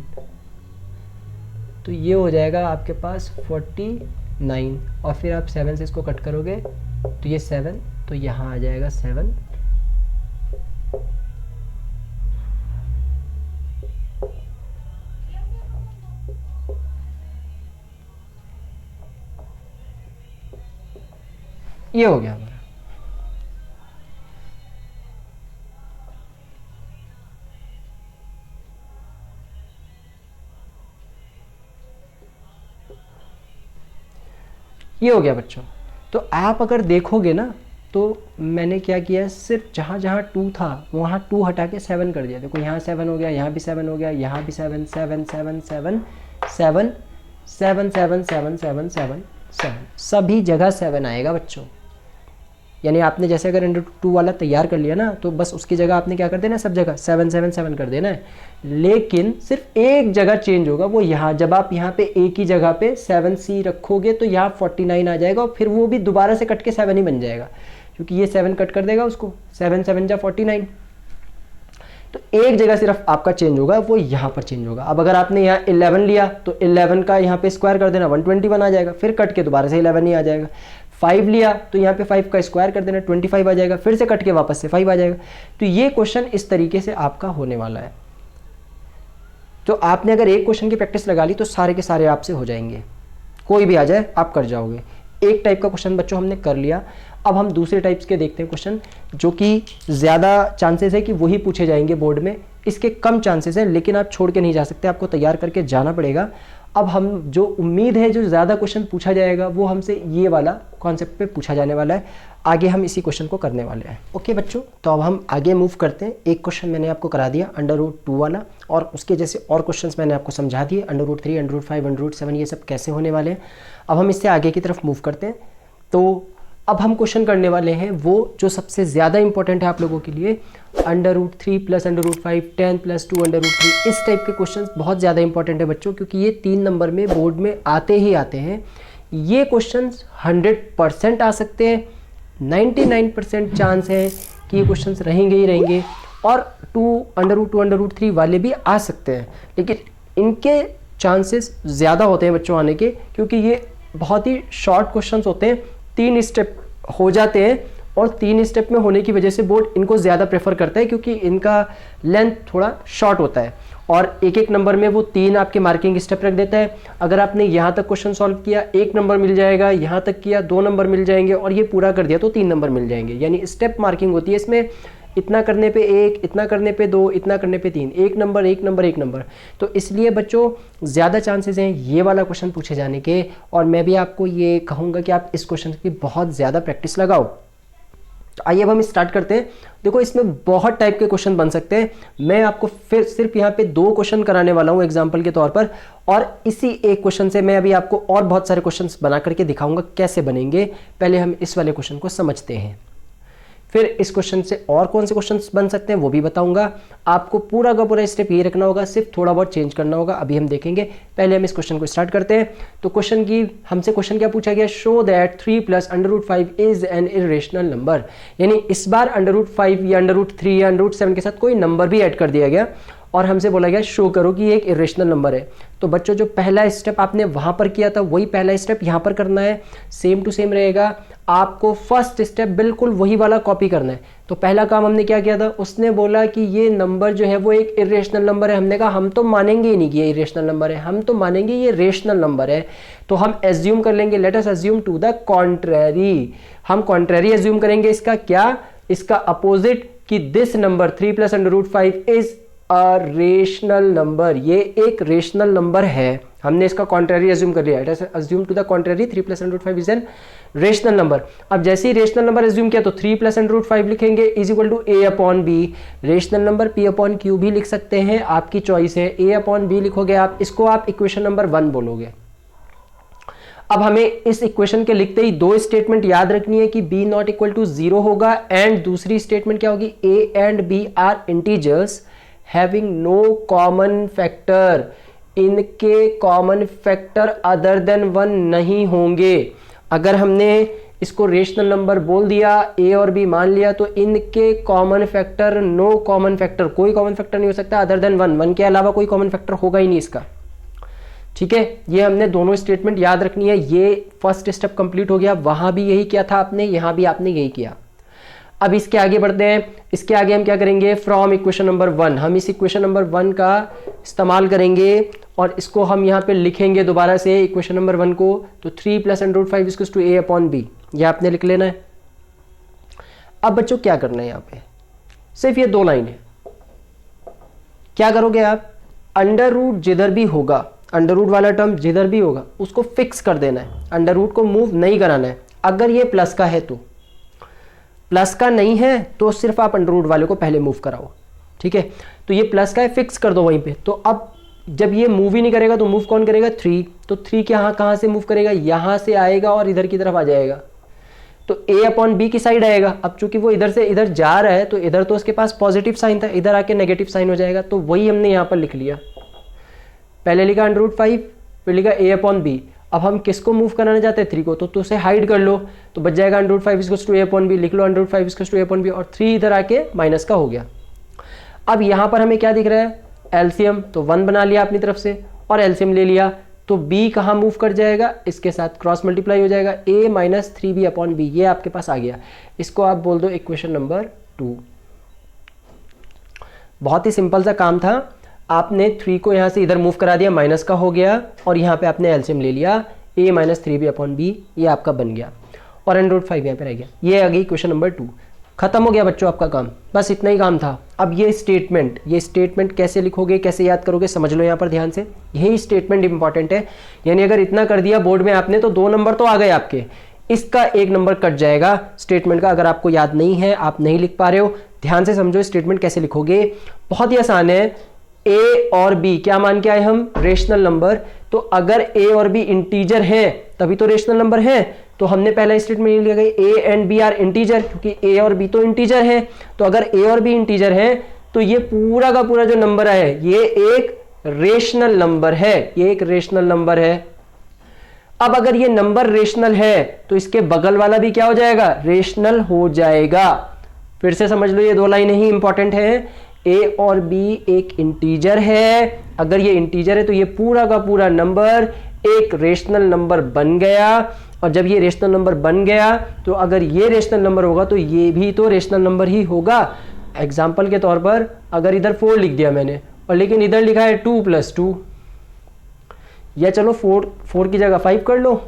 तो ये हो जाएगा आपके पास 49, और फिर आप 7 से इसको कट करोगे तो ये 7, तो यहाँ आ जाएगा 7, ये हो गया हमारा। ये हो गया बच्चों। तो आप अगर देखोगे ना तो मैंने क्या किया, सिर्फ जहाँ जहाँ 2 था वहाँ 2 हटा के 7 कर दिया। देखो यहाँ 7 हो गया, यहाँ भी 7 हो गया, यहाँ भी 7 7 7 7 7 7 7 7 7 7 7, सभी जगह 7 आएगा बच्चों। यानी आपने जैसे अगर √2 वाला तैयार कर लिया ना तो बस उसकी जगह आपने क्या कर देना, सब जगह 7 7 7 कर देना है। लेकिन सिर्फ एक जगह चेंज होगा, वो यहाँ जब आप यहाँ पे ए की जगह पे 7C रखोगे तो यहाँ 49 आ जाएगा, और फिर वो भी दोबारा से कट के 7 ही बन जाएगा, क्योंकि ये 7 कट कर देगा उसको, 7 7 जा 49। तो एक जगह सिर्फ आपका चेंज होगा, वो यहाँ पर चेंज होगा। अब अगर आपने यहाँ 11 लिया तो 11 का यहाँ पे स्क्वायर कर देना, 121 आ जाएगा, फिर कट के दोबारा से 11 ही आ जाएगा। 5 लिया तो यहाँ पे 5 का स्क्वायर कर देना, 25 आ जाएगा, फिर से कट के वापस से 5 आ जाएगा। तो ये क्वेश्चन इस तरीके से आपका होने वाला है। तो आपने अगर एक क्वेश्चन की प्रैक्टिस लगा ली तो सारे के सारे आपसे हो जाएंगे, कोई भी आ जाए आप कर जाओगे। एक टाइप का क्वेश्चन बच्चों हमने कर लिया। अब हम दूसरे टाइप्स के देखते हैं क्वेश्चन, जो कि ज़्यादा चांसेस है कि वही पूछे जाएंगे बोर्ड में। इसके कम चांसेस हैं, लेकिन आप छोड़ के नहीं जा सकते, आपको तैयार करके जाना पड़ेगा। अब हम जो उम्मीद है जो ज़्यादा क्वेश्चन पूछा जाएगा वो हमसे ये वाला कॉन्सेप्ट पे पूछा जाने वाला है। आगे हम इसी क्वेश्चन को करने वाले हैं। ओके बच्चों, तो अब हम आगे मूव करते हैं। एक क्वेश्चन मैंने आपको करा दिया √2 वाला, और उसके जैसे और क्वेश्चंस मैंने आपको समझा दिए, √3 √5 √7 ये सब कैसे होने वाले हैं। अब हम इससे आगे की तरफ मूव करते हैं। तो अब हम क्वेश्चन करने वाले हैं वो जो सबसे ज़्यादा इंपॉर्टेंट है आप लोगों के लिए, √3 + √5 10 + 2 √3। इस टाइप के क्वेश्चंस बहुत ज़्यादा इंपॉर्टेंट है बच्चों, क्योंकि ये 3 नंबर में बोर्ड में आते ही आते हैं। ये क्वेश्चंस 100% आ सकते हैं, 99% चांस है कि ये क्वेश्चंस रहेंगे ही रहेंगे, और √2 √3 वाले भी आ सकते हैं, लेकिन इनके चांसेस ज़्यादा होते हैं बच्चों आने के, क्योंकि ये बहुत ही शॉर्ट क्वेश्चंस होते हैं, 3 स्टेप हो जाते हैं, और 3 स्टेप में होने की वजह से बोर्ड इनको ज़्यादा प्रेफर करता है, क्योंकि इनका लेंथ थोड़ा शॉर्ट होता है, और एक एक नंबर में वो 3 आपके मार्किंग स्टेप रख देता है। अगर आपने यहाँ तक क्वेश्चन सॉल्व किया 1 नंबर मिल जाएगा, यहाँ तक किया 2 नंबर मिल जाएंगे, और ये पूरा कर दिया तो 3 नंबर मिल जाएंगे। यानी स्टेप मार्किंग होती है इसमें, इतना करने पे 1, इतना करने पे 2, इतना करने पे 3, 1 नंबर 1 नंबर 1 नंबर। तो इसलिए बच्चों ज़्यादा चांसेस हैं ये वाला क्वेश्चन पूछे जाने के, और मैं भी आपको ये कहूँगा कि आप इस क्वेश्चन की बहुत ज़्यादा प्रैक्टिस लगाओ। तो आइए अब हम स्टार्ट करते हैं। देखो इसमें बहुत टाइप के क्वेश्चन बन सकते हैं। मैं आपको फिर सिर्फ यहाँ पे 2 क्वेश्चन कराने वाला हूँ एग्जाम्पल के तौर पर, और इसी एक क्वेश्चन से मैं अभी आपको और बहुत सारे क्वेश्चन बना करके दिखाऊंगा कैसे बनेंगे। पहले हम इस वाले क्वेश्चन को समझते हैं, फिर इस क्वेश्चन से और कौन से क्वेश्चंस बन सकते हैं वो भी बताऊंगा। आपको पूरा का पूरा स्टेप ये रखना होगा, सिर्फ थोड़ा बहुत चेंज करना होगा, अभी हम देखेंगे। पहले हम इस क्वेश्चन को स्टार्ट करते हैं। तो हमसे क्वेश्चन क्या पूछा गया, show that 3 + √5 is an irrational number. यानी इस बार √5 या √3 या √7 के साथ कोई नंबर भी ऐड कर दिया गया, और हमसे बोला गया शो करो कि ये एक इरेशनल नंबर है। तो बच्चों जो पहला स्टेप आपने वहां पर किया था वही पहला स्टेप यहाँ पर करना है, सेम टू सेम रहेगा। आपको फर्स्ट स्टेप बिल्कुल वही वाला कॉपी करना है। तो पहला काम हमने क्या किया था, उसने बोला कि ये नंबर जो है वो एक इरेशनल नंबर है। हमने कहा हम तो मानेंगे ही नहीं कि ये इरेशनल नंबर है, हम तो मानेंगे ये रेशनल नंबर है। तो हम एज्यूम कर लेंगे, let us assume to the contrary. हम कॉन्ट्रेरी एज्यूम करेंगे, इसका क्या, इसका अपोजिट, कि this number 3 + √5 is a rational number, ये एक रेशनल नंबर है। हमने इसका कॉन्ट्रेरी एज्यूम कर लिया, assume to the contrary 3 + √5 is an rational number. अब जैसे ही रेशनल नंबर एज्यूम किया तो 3 + √5 लिखेंगे is equal to a/b। Rational number p/q भी लिख सकते हैं, आपकी चॉइस है। a/b लिखोगे आप, इसको आप इक्वेशन नंबर 1 बोलोगे। अब हमें इस इक्वेशन के लिखते ही दो स्टेटमेंट याद रखनी है कि b नॉट इक्वल टू 0 होगा, एंड दूसरी स्टेटमेंट क्या होगी, a and b are integers having no common factor, इनके कॉमन फैक्टर अदर देन 1 नहीं होंगे। अगर हमने इसको रेशनल नंबर बोल दिया, a और b मान लिया, तो इनके common factor, no common factor, कोई कॉमन फैक्टर नहीं हो सकता अदर देन 1, 1 के अलावा कोई कॉमन फैक्टर होगा ही नहीं इसका। ठीक है, ये हमने दोनों स्टेटमेंट याद रखनी है। ये फर्स्ट स्टेप कंप्लीट हो गया, वहां भी यही किया था आपने, यहां भी आपने यही किया। अब इसके आगे बढ़ते हैं। इसके आगे हम क्या करेंगे, फ्रॉम इक्वेशन नंबर 1, हम इस इक्वेशन नंबर 1 का इस्तेमाल करेंगे और इसको हम यहाँ पे लिखेंगे दोबारा से इक्वेशन नंबर 1 को। तो 3 + √5 = a अपॉन b, ये आपने लिख लेना है। अब बच्चों क्या करना है, यहाँ पे सिर्फ ये 2 लाइन है। क्या करोगे आप, अंडर रूट जिधर भी होगा, अंडर रूट वाला टर्म जिधर भी होगा उसको फिक्स कर देना है, अंडर रूट को मूव नहीं कराना है। अगर ये प्लस का है तो, प्लस का नहीं है तो सिर्फ आप अंडर रूट वाले को पहले मूव कराओ। ठीक है, तो ये प्लस का है, फिक्स कर दो वहीं पे। तो अब जब ये मूव ही नहीं करेगा तो मूव कौन करेगा, 3। तो 3 के यहाँ कहाँ से मूव करेगा, यहाँ से आएगा और इधर की तरफ आ जाएगा, तो a अपॉन b की साइड आएगा। अब चूंकि वो इधर से इधर जा रहा है तो इधर तो उसके पास पॉजिटिव साइन था, इधर आके नेगेटिव साइन हो जाएगा। तो वही हमने यहाँ पर लिख लिया, पहले लिखा √5, फिर लिखा a अपॉन b। अब हम किसको मूव कराना चाहते हैं, 3 को, तो उसे हाइड कर लो, तो बच जाएगा √5 = a अपॉन b, लिख लो √5 = a अपॉन b, और 3 इधर आके माइनस का हो गया। अब यहाँ पर हमें क्या दिख रहा है, एलसीएम, तो 1 बना लिया अपनी तरफ से और एलसीएम ले लिया, तो b कहाँ मूव कर जाएगा, इसके साथ क्रॉस मल्टीप्लाई हो जाएगा, a - 3b अपॉन b, ये आपके पास आ गया। इसको आप बोल दो इक्वेशन नंबर 2। बहुत ही सिंपल सा काम था, आपने 3 को यहाँ से इधर मूव करा दिया, माइनस का हो गया, और यहाँ पे आपने एलसीएम ले लिया, a - 3b अपॉन b, ये आपका बन गया, और √5 यहाँ पे रह गया। ये आ गई क्वेश्चन नंबर 2। खत्म हो गया बच्चों आपका काम, बस इतना ही काम था। अब ये स्टेटमेंट कैसे लिखोगे, कैसे याद करोगे, समझ लो यहाँ पर ध्यान से, यही स्टेटमेंट इंपॉर्टेंट है। यानी अगर इतना कर दिया बोर्ड में आपने तो 2 नंबर तो आ गए आपके, इसका 1 नंबर कट जाएगा स्टेटमेंट का। अगर आपको याद नहीं है, आप नहीं लिख पा रहे हो, ध्यान से समझो स्टेटमेंट कैसे लिखोगे। बहुत ही आसान है, a और b क्या मान के आए हम, रेशनल नंबर। तो अगर a और b इंटीजर है तभी तो रेशनल नंबर है, तो हमने पहला स्टेटमेंट लिया गया a and b are integer, क्योंकि a और b तो इंटीजर है। तो अगर a और b इंटीजर है तो ये पूरा का पूरा जो नंबर है ये एक रेशनल नंबर है, ये एक रेशनल नंबर है। अब अगर ये नंबर रेशनल है तो इसके बगल वाला भी क्या हो जाएगा, रेशनल हो जाएगा। फिर से समझ लो, ये 2 लाइनें ही इंपॉर्टेंट है। a और b एक इंटीजर है, अगर ये इंटीजर है तो ये पूरा का पूरा नंबर एक रेशनल नंबर बन गया, और जब ये रेशनल नंबर बन गया तो अगर ये रेशनल नंबर होगा तो ये भी तो रेशनल नंबर ही होगा। एग्जाम्पल के तौर पर अगर इधर 4 लिख दिया मैंने, और लेकिन इधर लिखा है 2 + 2, या चलो 4 की जगह 5 कर लो,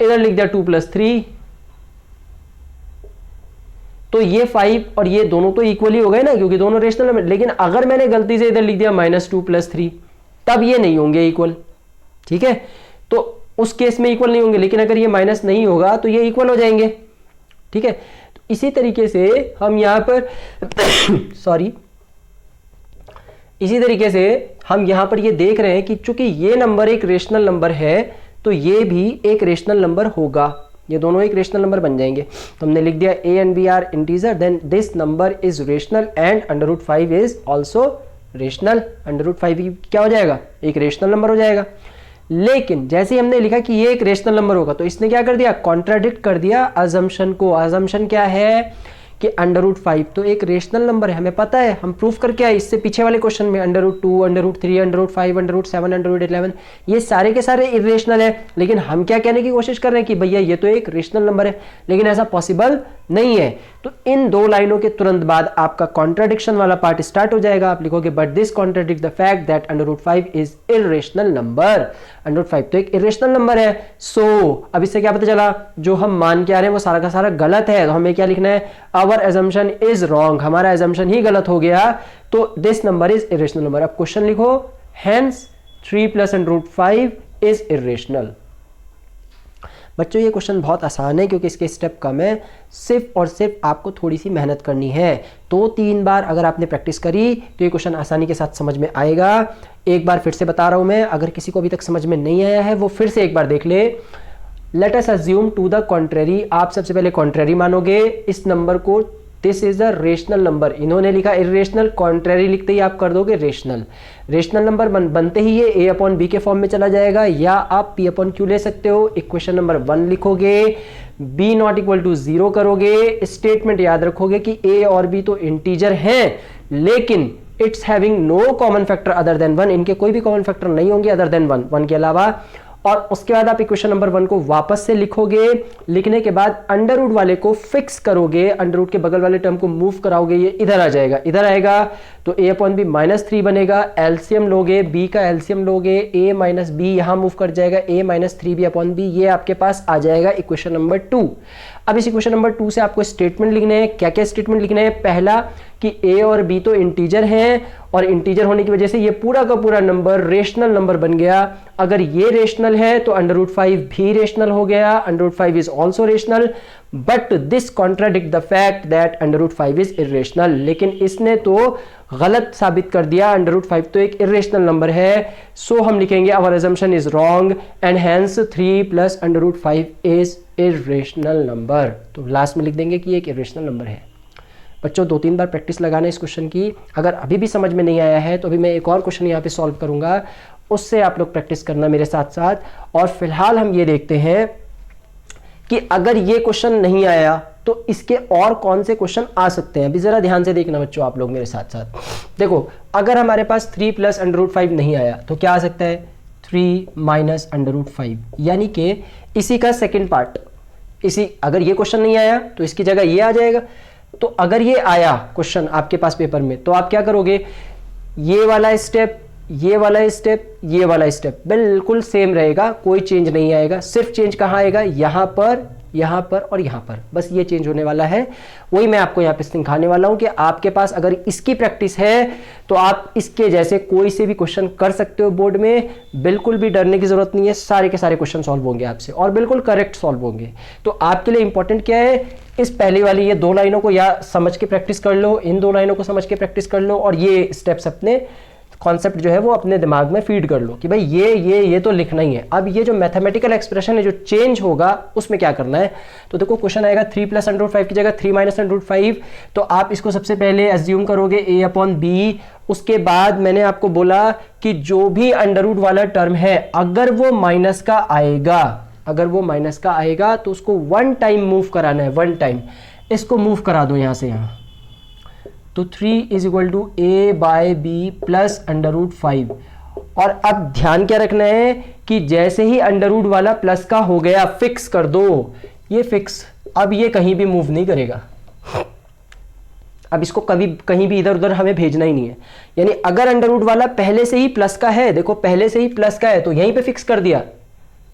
इधर लिख दिया 2 + 3, तो ये 5 और ये दोनों तो इक्वली हो गए ना, क्योंकि दोनों रेशनल नंबर। लेकिन अगर मैंने गलती से इधर लिख दिया -2 + 3, तब ये नहीं होंगे इक्वल। ठीक है, तो उस केस में इक्वल नहीं होंगे, लेकिन अगर ये माइनस नहीं होगा तो ये इक्वल हो जाएंगे। ठीक है, तो इसी तरीके से हम यहां पर सॉरी इसी तरीके से हम यहां पर ये देख रहे हैं कि चूंकि ये नंबर एक रेशनल नंबर है तो ये भी एक रेशनल नंबर होगा, ये दोनों एक रेशनल नंबर बन जाएंगे। तो हमने लिख दिया a and b are integer, then this number is rational and √5 is also rational. √5 क्या हो जाएगा, एक रेशनल नंबर हो जाएगा। लेकिन जैसे ही हमने लिखा कि ये एक रेशनल नंबर होगा तो इसने क्या कर दिया, कॉन्ट्राडिक्ट कर दिया अजम्पशन को। अजम्पशन क्या है कि √5 तो एक रेशनल नंबर है, हमें पता है, हम प्रूफ करके आए इससे पीछे वाले क्वेश्चन में। √2, √3, √5, √7, √11 ये सारे के सारे इरेशनल है, लेकिन हम क्या कहने की कोशिश कर रहे हैं कि भैया ये तो एक रेशनल नंबर है, लेकिन ऐसा पॉसिबल नहीं है। तो इन 2 लाइनों के तुरंत बाद आपका कॉन्ट्राडिक्शन वाला पार्ट स्टार्ट हो जाएगा। आप लिखोगे but this contradict the fact that √5 is irrational number. √5 तो एक इरेशनल नंबर है। सो अब इससे क्या पता चला, जो हम मान के आ रहे हैं वो सारा का सारा गलत है। तो हमें क्या लिखना है, आवर assumption इज रॉन्ग, हमारा assumption ही गलत हो गया, तो this number is irrational number. अब क्वेश्चन लिखो, हेंस 3 + √5 इज इरेशनल। बच्चों ये क्वेश्चन बहुत आसान है क्योंकि इसके स्टेप कम है, सिर्फ और सिर्फ आपको थोड़ी सी मेहनत करनी है। 2-3 बार अगर आपने प्रैक्टिस करी तो ये क्वेश्चन आसानी के साथ समझ में आएगा। एक बार फिर से बता रहा हूँ मैं, अगर किसी को अभी तक समझ में नहीं आया है वो फिर से एक बार देख ले। Let us assume to the contrary, आप सबसे पहले कॉन्ट्रेरी मानोगे इस नंबर को, this is a rational number. इन्होंने लिखा इरेशनल, कॉन्ट्रेरी लिखते ही आप कर दोगे रेशनल। रेशनल नंबर बनते ही ये a अपॉन बी के फॉर्म में चला जाएगा, या आप p अपॉन क्यू ले सकते हो। इक्वेशन नंबर 1 लिखोगे, b नॉट इक्वल टू 0 करोगे, स्टेटमेंट याद रखोगे कि a और b तो इंटीजर हैं लेकिन it's having no common factor other than 1, इनके कोई भी कॉमन फैक्टर नहीं होंगे अदर देन 1 के अलावा। और उसके बाद आप इक्वेशन नंबर 1 को वापस से लिखोगे, लिखने के बाद अंडर रूट वाले को फिक्स करोगे, अंडर रूट के बगल वाले टर्म को मूव कराओगे, ये इधर आ जाएगा, इधर आएगा तो a अपॉन बी -3 बनेगा। एलसीएम लोगे, b का एलसीएम लोगे, a माइनस बी यहां मूव कर जाएगा, a minus 3b upon B, ये आपके पास आ जाएगा इक्वेशन नंबर 2। अब इस इक्वेशन नंबर 2 से आपको स्टेटमेंट लिखने हैं। क्या क्या स्टेटमेंट लिखने हैं? पहला कि a और b तो इंटीजर हैं और इंटीजर होने की वजह से ये पूरा का पूरा नंबर रेशनल नंबर बन गया। अगर ये रेशनल है तो √5 भी रेशनल हो गया, √5 is also rational, but this contradict the fact that √5 is irrational. लेकिन इसने तो गलत साबित कर दिया, √5 तो एक इरेशनल नंबर है। सो हम लिखेंगे our assumption is wrong and hence 3 plus √5 is irrational number. तो लास्ट में लिख देंगे कि एक इरेशनल नंबर है। बच्चों 2-3 बार प्रैक्टिस लगाना इस क्वेश्चन की। अगर अभी भी समझ में नहीं आया है तो अभी मैं एक और क्वेश्चन यहाँ पे सॉल्व करूंगा, उससे आप लोग प्रैक्टिस करना मेरे साथ साथ। और फिलहाल हम ये देखते हैं कि अगर ये क्वेश्चन नहीं आया तो इसके और कौन से क्वेश्चन आ सकते हैं। अभी जरा ध्यान से देखना बच्चों आप लोग मेरे साथ साथ। देखो अगर हमारे पास 3 प्लस √5 नहीं आया तो क्या आ सकता है? 3 माइनस √5, यानी कि इसी का सेकेंड पार्ट। इसी अगर ये क्वेश्चन नहीं आया तो इसकी जगह ये आ जाएगा। तो अगर ये आया क्वेश्चन आपके पास पेपर में तो आप क्या करोगे? ये वाला स्टेप, ये वाला स्टेप, ये वाला स्टेप बिल्कुल सेम रहेगा, कोई चेंज नहीं आएगा। सिर्फ चेंज कहाँ आएगा? यहाँ पर, यहाँ पर और यहाँ पर, बस ये चेंज होने वाला है। वही मैं आपको यहाँ पे सिखाने वाला हूँ कि आपके पास अगर इसकी प्रैक्टिस है तो आप इसके जैसे कोई से भी क्वेश्चन कर सकते हो बोर्ड में, बिल्कुल भी डरने की जरूरत नहीं है। सारे के सारे क्वेश्चन सॉल्व होंगे आपसे और बिल्कुल करेक्ट सॉल्व होंगे। तो आपके लिए इंपॉर्टेंट क्या है? इस पहली वाली ये 2 लाइनों को या समझ के प्रैक्टिस कर लो, इन 2 लाइनों को समझ के प्रैक्टिस कर लो, और ये स्टेप्स अपने कॉन्सेप्ट जो है वो अपने दिमाग में फीड कर लो कि भाई ये तो लिखना ही है। अब ये जो मैथमेटिकल एक्सप्रेशन है जो चेंज होगा उसमें क्या करना है? तो देखो क्वेश्चन आएगा 3 प्लस √5 की जगह 3 माइनस √5, तो आप इसको सबसे पहले एज्यूम करोगे a अपॉन बी। उसके बाद मैंने आपको बोला कि जो भी अंडर रूट वाला टर्म है अगर वो माइनस का आएगा, अगर वो माइनस का आएगा तो उसको 1 टाइम मूव कराना है, 1 टाइम। इसको मूव करा दो यहाँ से यहाँ, तो 3 is equal to a by b plus √5। और अब ध्यान क्या रखना है कि जैसे ही अंडर रूट वाला प्लस का हो गया फिक्स कर दो, ये फिक्स, अब ये कहीं भी मूव नहीं करेगा। अब इसको कभी कहीं भी इधर उधर हमें भेजना ही नहीं है। यानी अगर अंडर रूट वाला पहले से ही प्लस का है, देखो पहले से ही प्लस का है तो यहीं पे फिक्स कर दिया,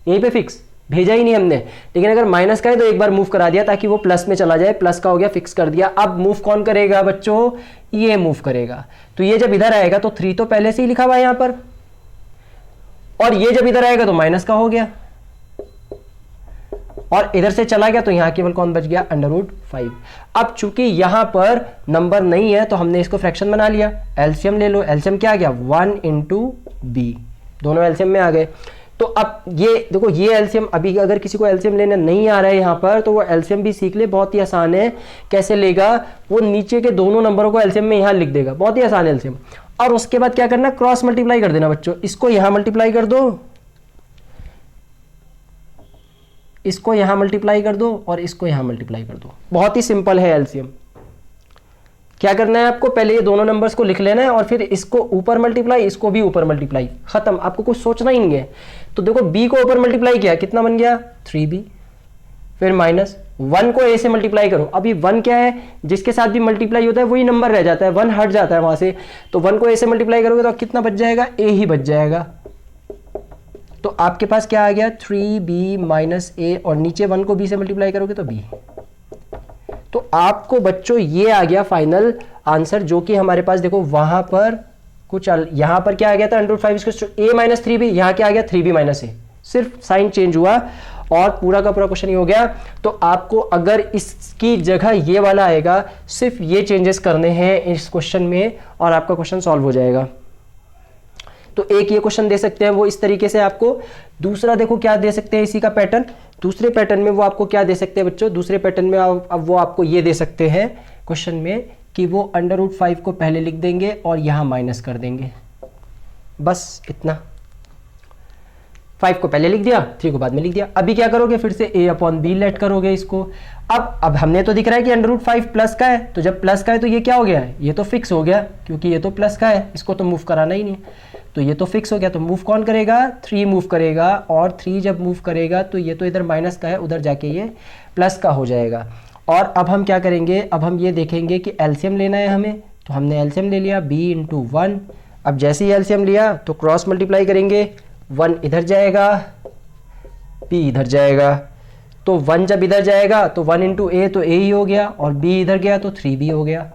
यहीं पे फिक्स, भेजा ही नहीं हमने। लेकिन अगर माइनस का है तो एक बार मूव करा दिया ताकि वो प्लस में चला जाए, प्लस का हो गया, फिक्स कर दिया। अब मूव कौन करेगा बच्चों? ये मूव करेगा। तो ये जब इधर आएगा तो 3 तो पहले से ही लिखा हुआ है यहां पर, और ये जब इधर आएगा तो माइनस का हो गया, और इधर से चला गया तो यहां केवल कौन बच गया? √5। अब चूंकि यहां पर नंबर नहीं है तो हमने इसको फ्रैक्शन बना लिया। एलसीएम ले लो, एलसीएम क्या आ गया? 1 × b, दोनों एलसीएम में आ गए। तो अब ये देखो, ये एलसीएम, अभी अगर किसी को एलसीएम लेना नहीं आ रहा है यहाँ पर तो वो एलसीएम भी सीख ले, बहुत ही आसान है। कैसे लेगा? वो नीचे के दोनों नंबरों को एलसीएम में यहाँ लिख देगा, बहुत ही आसान एलसीएम। और उसके बाद क्या करना? क्रॉस मल्टीप्लाई कर देना बच्चों। इसको यहाँ मल्टीप्लाई कर दो, इसको यहाँ मल्टीप्लाई कर दो, और इसको यहाँ मल्टीप्लाई कर दो। बहुत ही सिंपल है एलसीएम। क्या करना है आपको? पहले ये दोनों नंबर्स को लिख लेना है और फिर इसको ऊपर मल्टीप्लाई, इसको भी ऊपर मल्टीप्लाई, खत्म। आपको कुछ सोचना ही नहीं है। तो देखो b को ऊपर मल्टीप्लाई किया, कितना बन गया? 3b। फिर माइनस 1 को a से मल्टीप्लाई करो। अब ये 1 क्या है? जिसके साथ भी मल्टीप्लाई होता है वही नंबर रह जाता है, 1 हट जाता है वहां से। तो 1 को a से मल्टीप्लाई करोगे तो कितना बच जाएगा? a ही बच जाएगा। तो आपके पास क्या आ गया? 3b माइनस a, और नीचे 1 को b से मल्टीप्लाई करोगे तो b। तो आपको बच्चों ये आ गया फाइनल आंसर, जो कि हमारे पास देखो वहां पर कुछ, यहां पर क्या आ गया था? √5 a माइनस 3b, यहां क्या आ गया? 3b माइनस a, सिर्फ साइन चेंज हुआ। और पूरा का पूरा क्वेश्चन ये हो गया। तो आपको अगर इसकी जगह ये वाला आएगा, सिर्फ ये चेंजेस करने हैं इस क्वेश्चन में और आपका क्वेश्चन सॉल्व हो जाएगा। तो एक ये क्वेश्चन दे सकते हैं वो इस तरीके से आपको। दूसरा देखो क्या दे सकते हैं इसी का पैटर्न। दूसरे पैटर्न में वो आपको क्या दे सकते हैं बच्चों, दूसरे पैटर्न में अब वो आपको ये दे सकते हैं क्वेश्चन में कि वो √5 को पहले लिख देंगे और यहाँ माइनस कर देंगे, बस इतना। 5 को पहले लिख दिया, 3 को बाद में लिख दिया। अभी क्या करोगे, फिर से a/b लेट करोगे इसको। अब हमने तो दिख रहा है कि √5 प्लस का है, तो जब प्लस का है तो ये क्या हो गया, ये तो फिक्स हो गया क्योंकि ये तो प्लस का है, इसको तो मूव कराना ही नहीं। तो ये तो फिक्स हो गया, तो मूव कौन करेगा, 3 मूव करेगा। और 3 जब मूव करेगा तो ये तो इधर माइनस का है, उधर जाके ये प्लस का हो जाएगा। और अब हम क्या करेंगे, अब हम ये देखेंगे कि एलसीएम लेना है हमें, तो हमने एलसीएम ले लिया b × 1। अब जैसे ही एलसीएम लिया तो क्रॉस मल्टीप्लाई करेंगे, 1 इधर जाएगा, b इधर जाएगा। तो 1 जब इधर जाएगा तो 1 × a तो a ही हो गया, और b इधर गया तो 3b हो गया।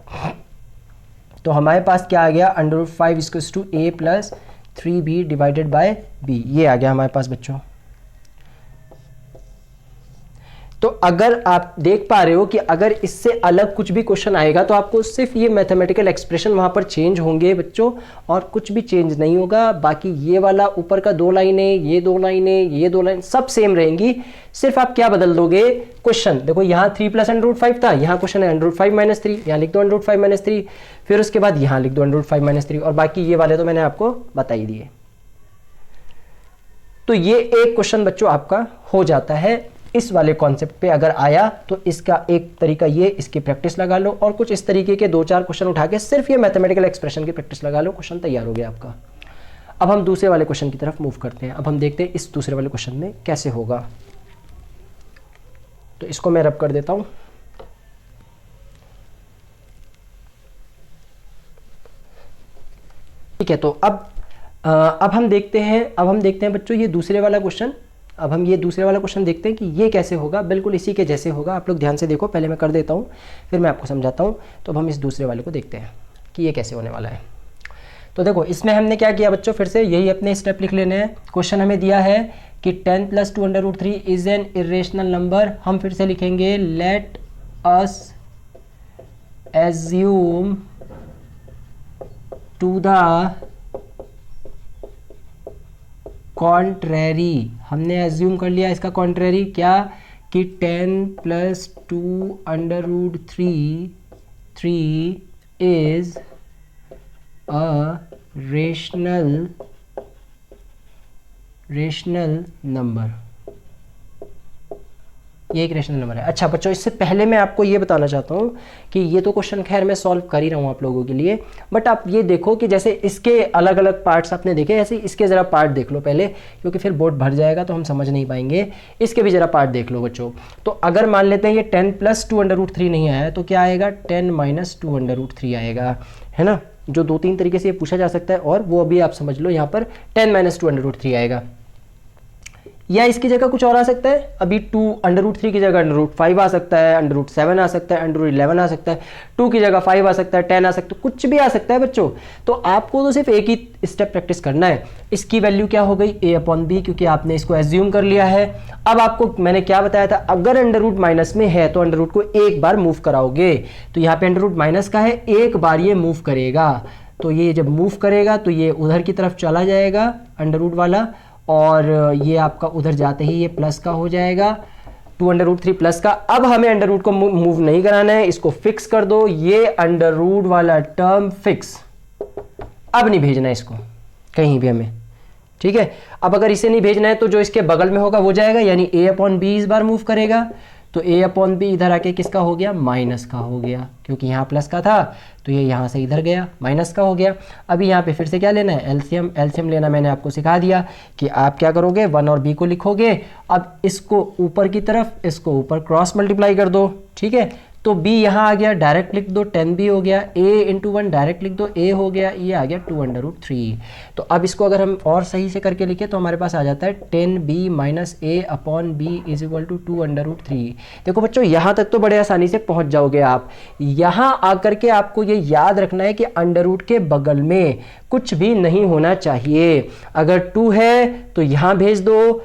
तो हमारे पास क्या आ गया, √5 = a + 3b divided by b, ये आ गया हमारे पास बच्चों। तो अगर आप देख पा रहे हो कि अगर इससे अलग कुछ भी क्वेश्चन आएगा तो आपको सिर्फ ये मैथमेटिकल एक्सप्रेशन वहाँ पर चेंज होंगे बच्चों, और कुछ भी चेंज नहीं होगा। बाकी ये वाला ऊपर का 2 लाइनें, ये 2 लाइनें, ये 2 लाइन सब सेम रहेंगी। सिर्फ आप क्या बदल दोगे, क्वेश्चन देखो यहाँ 3 + √5 था, यहाँ क्वेश्चन है √5 - 3, यहाँ लिख दो √5 - 3, फिर उसके बाद यहाँ लिख दो √5 - 3, और बाकी ये वाले तो मैंने आपको बता ही दिए। तो ये एक क्वेश्चन बच्चों आपका हो जाता है। इस वाले कॉन्सेप्ट पे अगर आया तो इसका एक तरीका ये, इसकी प्रैक्टिस लगा लो, और कुछ इस तरीके के 2-4 क्वेश्चन उठा के सिर्फ ये मैथमेटिकल एक्सप्रेशन की प्रैक्टिस लगा लो, क्वेश्चन तैयार हो गया आपका। अब हम दूसरे वाले क्वेश्चन की तरफ मूव करते हैं। अब हम देखते हैं इस दूसरे वाले क्वेश्चन में कैसे होगा। तो इसको मैं रब कर देता हूं। ठीक है, तो अब हम देखते हैं बच्चों ये दूसरे वाला क्वेश्चन। अब हम ये दूसरे वाला क्वेश्चन देखते हैं कि ये कैसे होगा, बिल्कुल इसी के जैसे होगा। आप लोग ध्यान से देखो, पहले मैं कर देता हूँ फिर मैं आपको समझाता हूँ। तो अब हम इस दूसरे वाले को देखते हैं कि ये कैसे होने वाला है। तो देखो इसमें हमने क्या किया बच्चों, फिर से यही अपने स्टेप लिख लेने हैं। क्वेश्चन हमें दिया है कि 10 + 2 √3 इज एन इरेशनल नंबर। हम फिर से लिखेंगे let us assume to the contrary. हमने एज्यूम कर लिया इसका कॉन्ट्रेरी क्या, कि 10 + 2 √3 इज अ रेशनल नंबर। ये एक रेशनल नंबर है। अच्छा बच्चों, इससे पहले मैं आपको ये बताना चाहता हूँ कि ये तो क्वेश्चन खैर मैं सॉल्व कर ही रहा हूँ आप लोगों के लिए, बट आप ये देखो कि जैसे इसके अलग अलग पार्ट्स आपने देखे, ऐसे इसके ज़रा पार्ट देख लो पहले, क्योंकि फिर बोर्ड भर जाएगा तो हम समझ नहीं पाएंगे। इसके भी ज़रा पार्ट देख लो बच्चों। तो अगर मान लेते हैं ये 10 + 2 √3 नहीं आया तो क्या आएगा, 10 - 2 √3 आएगा, है ना। जो 2-3 तरीके से ये पूछा जा सकता है, और वो अभी आप समझ लो, यहाँ पर 10 - 2 √3 आएगा। या इसकी जगह कुछ और आ सकता है, अभी 2 √3 की जगह √5 आ सकता है, √7 आ सकता है, √11 आ सकता है, 2 की जगह 5 आ सकता है, 10 आ सकता है, कुछ भी आ सकता है बच्चों। तो आपको तो सिर्फ एक ही स्टेप प्रैक्टिस करना है। इसकी वैल्यू क्या हो गई, a/b, क्योंकि आपने इसको एज्यूम कर लिया है। अब आपको मैंने क्या बताया था, अगर अंडर माइनस में है तो अंडर को एक बार मूव कराओगे। तो यहाँ पे अंडर माइनस का है, एक बार ये मूव करेगा, तो ये जब मूव करेगा तो ये उधर की तरफ चला जाएगा अंडर वाला, और ये आपका उधर जाते ही ये प्लस का हो जाएगा, 2 √3 प्लस का। अब हमें अंडर रूट को मूव नहीं कराना है, इसको फिक्स कर दो, ये अंडर रूट वाला टर्म फिक्स, अब नहीं भेजना है इसको कहीं भी हमें, ठीक है। अब अगर इसे नहीं भेजना है तो जो इसके बगल में होगा वो जाएगा, यानी a/b इस बार मूव करेगा। तो a/b इधर आके किसका हो गया, माइनस का हो गया, क्योंकि यहाँ प्लस का था तो ये यहाँ से इधर गया, माइनस का हो गया। अभी यहाँ पे फिर से क्या लेना है, एलसीएम। एलसीएम लेना मैंने आपको सिखा दिया कि आप क्या करोगे, 1 और b को लिखोगे। अब इसको ऊपर की तरफ, इसको ऊपर क्रॉस मल्टीप्लाई कर दो, ठीक है। तो b यहाँ आ गया, डायरेक्ट लिख दो, 10b हो गया, a × 1 डायरेक्ट लिख दो, a हो गया, ये आ गया 2 √3। तो अब इसको अगर हम और सही से करके लिखे तो हमारे पास आ जाता है 10b - a/b = 2 √3। देखो बच्चों, यहाँ तक तो बड़े आसानी से पहुँच जाओगे आप। यहाँ आकर के आपको ये याद रखना है कि अंडर रूट के बगल में कुछ भी नहीं होना चाहिए। अगर 2 है तो यहाँ भेज दो,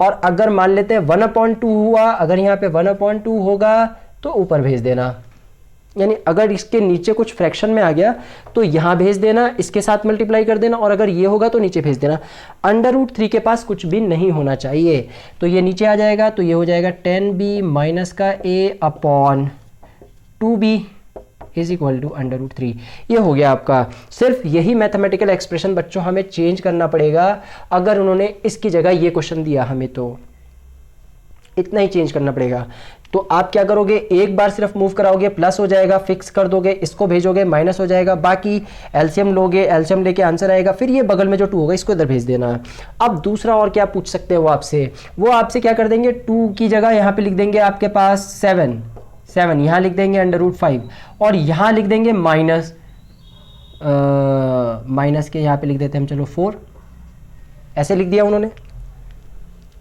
और अगर मान लेते हैं 1/2 हुआ, अगर यहाँ पे 1/2 होगा तो ऊपर भेज देना, यानी अगर इसके नीचे कुछ फ्रैक्शन में आ गया तो यहाँ भेज देना, इसके साथ मल्टीप्लाई कर देना, और अगर ये होगा तो नीचे भेज देना। √3 के पास कुछ भी नहीं होना चाहिए, तो ये नीचे आ जाएगा, तो ये हो जाएगा 10b माइनस का a/2b इज इक्वल टू √3। ये हो गया आपका। सिर्फ यही मैथमेटिकल एक्सप्रेशन बच्चों हमें चेंज करना पड़ेगा, अगर उन्होंने इसकी जगह ये क्वेश्चन दिया हमें तो इतना ही चेंज करना पड़ेगा। तो आप क्या करोगे, एक बार सिर्फ मूव कराओगे, प्लस हो जाएगा, फिक्स कर दोगे, इसको भेजोगे, माइनस हो जाएगा, बाकी एलसीएम लोगे, एलसीएम लेके आंसर आएगा, फिर ये बगल में जो 2 होगा इसको इधर भेज देना। अब दूसरा और क्या पूछ सकते हैं वो आपसे क्या कर देंगे, 2 की जगह यहाँ पे लिख देंगे आपके पास 7 यहाँ लिख देंगे √5, और यहाँ लिख देंगे माइनस के यहाँ पे लिख देते हैं हम, चलो 4, ऐसे लिख दिया उन्होंने।